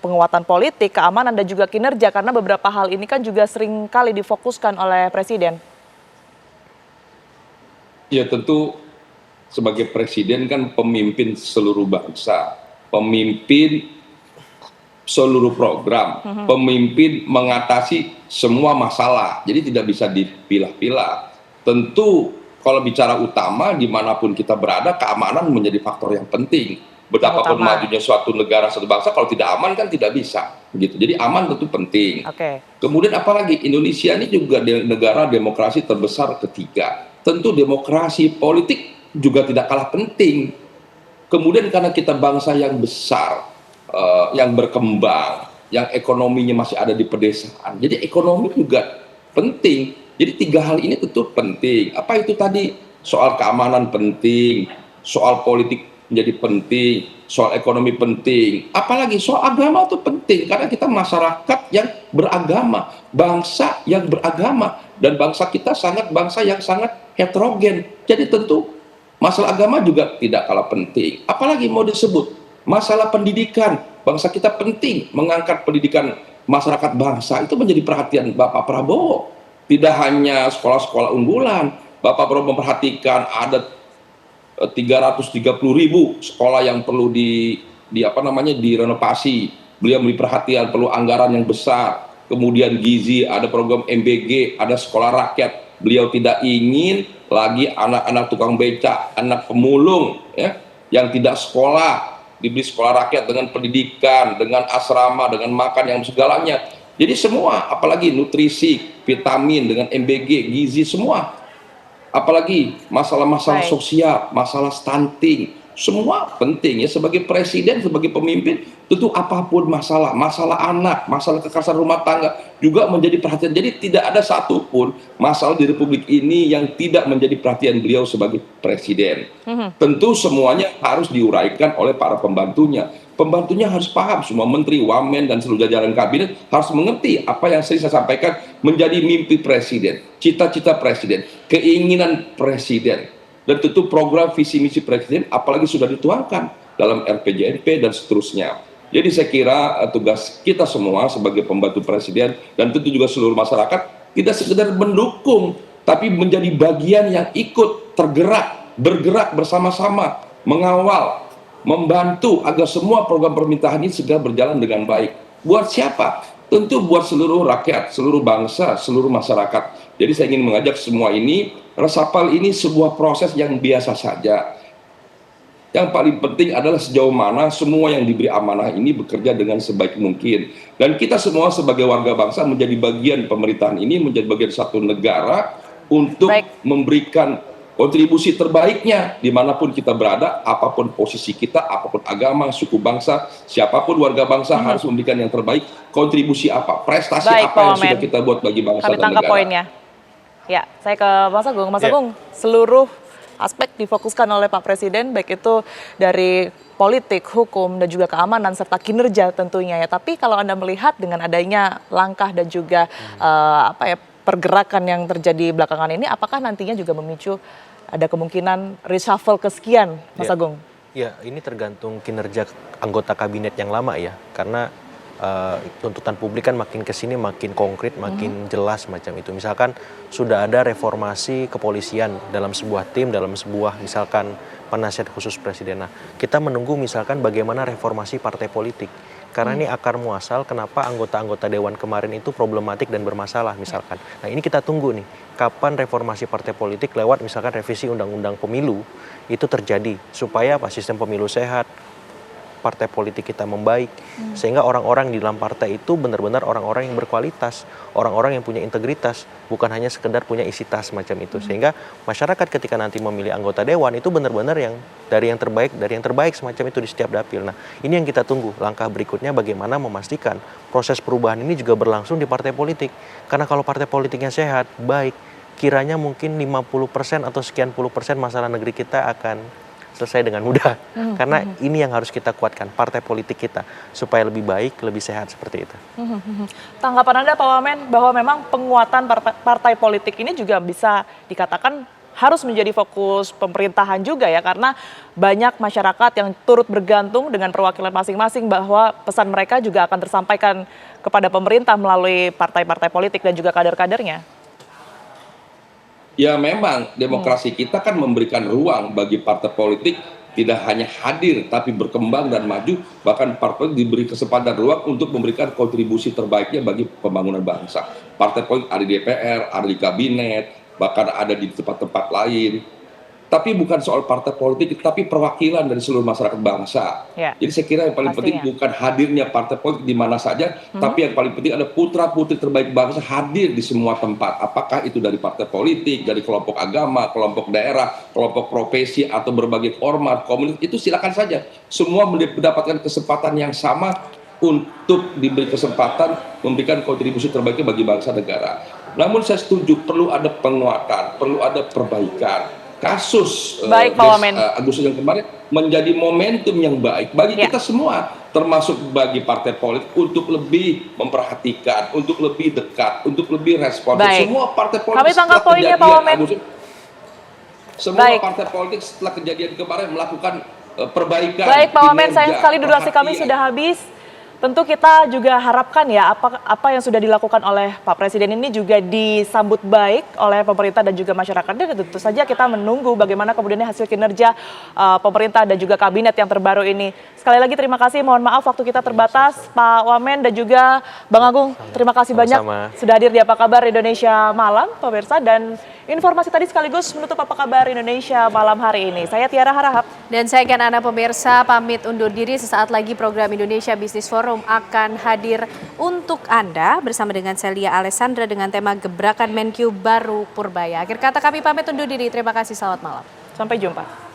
penguatan politik, keamanan, dan juga kinerja? Karena beberapa hal ini kan juga sering kali difokuskan oleh Presiden. Ya tentu sebagai Presiden kan pemimpin seluruh bangsa, pemimpin seluruh program, pemimpin mengatasi semua masalah. Jadi tidak bisa dipilah-pilah. tentu kalau bicara utama, dimanapun kita berada, keamanan menjadi faktor yang penting. Betapapun majunya suatu negara, suatu bangsa, kalau tidak aman kan tidak bisa. Gitu. Jadi aman tentu penting. Kemudian apalagi, Indonesia ini juga negara demokrasi terbesar ketiga. Tentu demokrasi politik juga tidak kalah penting. Kemudian karena kita bangsa yang besar, yang berkembang, yang ekonominya masih ada di pedesaan, jadi ekonomi juga penting. Jadi 3 hal ini tentu penting. Apa itu tadi? Soal keamanan penting, soal politik menjadi penting, soal ekonomi penting, apalagi soal agama itu penting, karena kita masyarakat yang beragama, bangsa yang beragama, dan bangsa kita bangsa yang sangat heterogen. Jadi tentu masalah agama juga tidak kalah penting. Apalagi mau disebut masalah pendidikan, bangsa kita penting mengangkat pendidikan masyarakat bangsa, itu menjadi perhatian Bapak Prabowo. Tidak hanya sekolah-sekolah unggulan, Bapak Prabowo memperhatikan ada 330.000 sekolah yang perlu direnovasi. Beliau memberi perhatian, perlu anggaran yang besar. Kemudian gizi, ada program MBG, ada sekolah rakyat. Beliau tidak ingin lagi anak-anak tukang beca, anak pemulung, ya, yang tidak sekolah, diberi sekolah rakyat dengan pendidikan, dengan asrama, dengan makan yang segalanya. Jadi semua, apalagi nutrisi, vitamin, dengan MBG, gizi, semua. Apalagi masalah-masalah sosial, masalah stunting, semua penting ya. Sebagai presiden, sebagai pemimpin, tentu apapun masalah anak, masalah kekerasan rumah tangga juga menjadi perhatian. Jadi tidak ada satupun masalah di Republik ini yang tidak menjadi perhatian beliau sebagai presiden. Tentu semuanya harus diuraikan oleh para pembantunya. Pembantunya harus paham, semua menteri, wamen, dan seluruh jajaran kabinet harus mengerti apa yang sering saya sampaikan menjadi mimpi presiden, cita-cita presiden, keinginan presiden, dan tentu program visi misi presiden apalagi sudah dituangkan dalam RPJMP dan seterusnya. Jadi saya kira tugas kita semua sebagai pembantu presiden dan tentu juga seluruh masyarakat tidak sekedar mendukung, tapi menjadi bagian yang ikut bergerak bersama-sama, mengawal, membantu agar semua program pemerintahan ini segera berjalan dengan baik. Buat siapa? Tentu buat seluruh rakyat, seluruh bangsa, seluruh masyarakat. Jadi saya ingin mengajak semua ini, resapel ini sebuah proses yang biasa saja. Yang paling penting adalah sejauh mana semua yang diberi amanah ini bekerja dengan sebaik mungkin. Dan kita semua sebagai warga bangsa menjadi bagian pemerintahan ini, menjadi bagian satu negara untuk memberikan kontribusi terbaiknya dimanapun kita berada, apapun posisi kita, apapun agama, suku bangsa, siapapun warga bangsa harus memberikan yang terbaik. Kontribusi apa, prestasi apa yang sudah kita buat bagi bangsa dan negara. Kami tangkap poinnya. Ya, saya ke Mas Agung. Mas Agung, seluruh aspek difokuskan oleh Pak Presiden, baik itu dari politik, hukum, dan juga keamanan, serta kinerja tentunya ya. Tapi kalau Anda melihat dengan adanya langkah dan juga pergerakan yang terjadi belakangan ini, apakah nantinya juga memicu ada kemungkinan reshuffle kesekian, Mas Agung? Ya, ini tergantung kinerja anggota kabinet yang lama ya, karena tuntutan publik kan makin kesini makin konkret, makin jelas macam itu. Misalkan sudah ada reformasi kepolisian dalam sebuah tim, dalam sebuah misalkan penasihat khusus presiden. Nah, kita menunggu misalkan bagaimana reformasi partai politik. Karena ini akar muasal kenapa anggota-anggota dewan kemarin itu problematik dan bermasalah misalkan. Nah, ini kita tunggu nih, kapan reformasi partai politik lewat misalkan revisi undang-undang pemilu itu terjadi. Supaya sistem pemilu sehat, partai politik kita membaik, sehingga orang-orang di dalam partai itu benar-benar orang-orang yang berkualitas, orang-orang yang punya integritas, bukan hanya sekedar punya isi tas macam itu. Sehingga masyarakat ketika nanti memilih anggota dewan itu benar-benar yang dari yang terbaik semacam itu di setiap dapil. Nah, ini yang kita tunggu. Langkah berikutnya bagaimana memastikan proses perubahan ini juga berlangsung di partai politik. Karena kalau partai politiknya sehat, baik, kiranya mungkin 50% atau sekian puluh persen masalah negeri kita akan selesai dengan mudah. Karena ini yang harus kita kuatkan, partai politik kita, supaya lebih baik, lebih sehat seperti itu. Tanggapan Anda Pak Wamen bahwa memang penguatan partai politik ini juga bisa dikatakan harus menjadi fokus pemerintahan juga ya, karena banyak masyarakat yang turut bergantung dengan perwakilan masing-masing bahwa pesan mereka juga akan tersampaikan kepada pemerintah melalui partai-partai politik dan juga kader-kadernya. Ya memang demokrasi kita kan memberikan ruang bagi partai politik tidak hanya hadir tapi berkembang dan maju, bahkan partai diberi kesempatan ruang untuk memberikan kontribusi terbaiknya bagi pembangunan bangsa. Partai politik ada di DPR, ada di kabinet, bahkan ada di tempat-tempat lain. Tapi bukan soal partai politik, tapi perwakilan dari seluruh masyarakat bangsa. Ya. Jadi saya kira yang paling penting bukan hadirnya partai politik di mana saja, tapi yang paling penting ada putra-putri terbaik bangsa hadir di semua tempat. Apakah itu dari partai politik, dari kelompok agama, kelompok daerah, kelompok profesi, atau berbagai ormas, komunitas, itu silakan saja. Semua mendapatkan kesempatan yang sama untuk diberi kesempatan memberikan kontribusi terbaiknya bagi bangsa negara. Namun saya setuju perlu ada penguatan, perlu ada perbaikan. Kasus Agustus yang kemarin menjadi momentum yang baik bagi kita semua, termasuk bagi partai politik untuk lebih memperhatikan, untuk lebih dekat, untuk lebih responsif. Semua partai politik Kami tangkap poinnya Pak Wamen. Semua partai politik setelah kejadian kemarin melakukan perbaikan. Baik Pak Wamen, sayang sekali durasi kami sudah habis. Tentu kita juga harapkan ya apa yang sudah dilakukan oleh Pak Presiden ini juga disambut baik oleh pemerintah dan juga masyarakat. Dan tentu saja kita menunggu bagaimana kemudian hasil kinerja pemerintah dan juga kabinet yang terbaru ini. Sekali lagi terima kasih, mohon maaf waktu kita terbatas. Pak Wamen dan juga Bang Agung, terima kasih banyak sudah hadir di Apa Kabar Indonesia Malam, pemirsa. Dan informasi tadi sekaligus menutup Apa Kabar Indonesia Malam hari ini. Saya Tiara Harahap. Dan saya Ana pemirsa pamit undur diri, sesaat lagi program Indonesia Business Forum akan hadir untuk Anda bersama dengan Celia Alessandra dengan tema Gebrakan Menkyu Baru Purbaya. Akhir kata kami pamit undur diri, terima kasih, selamat malam. Sampai jumpa.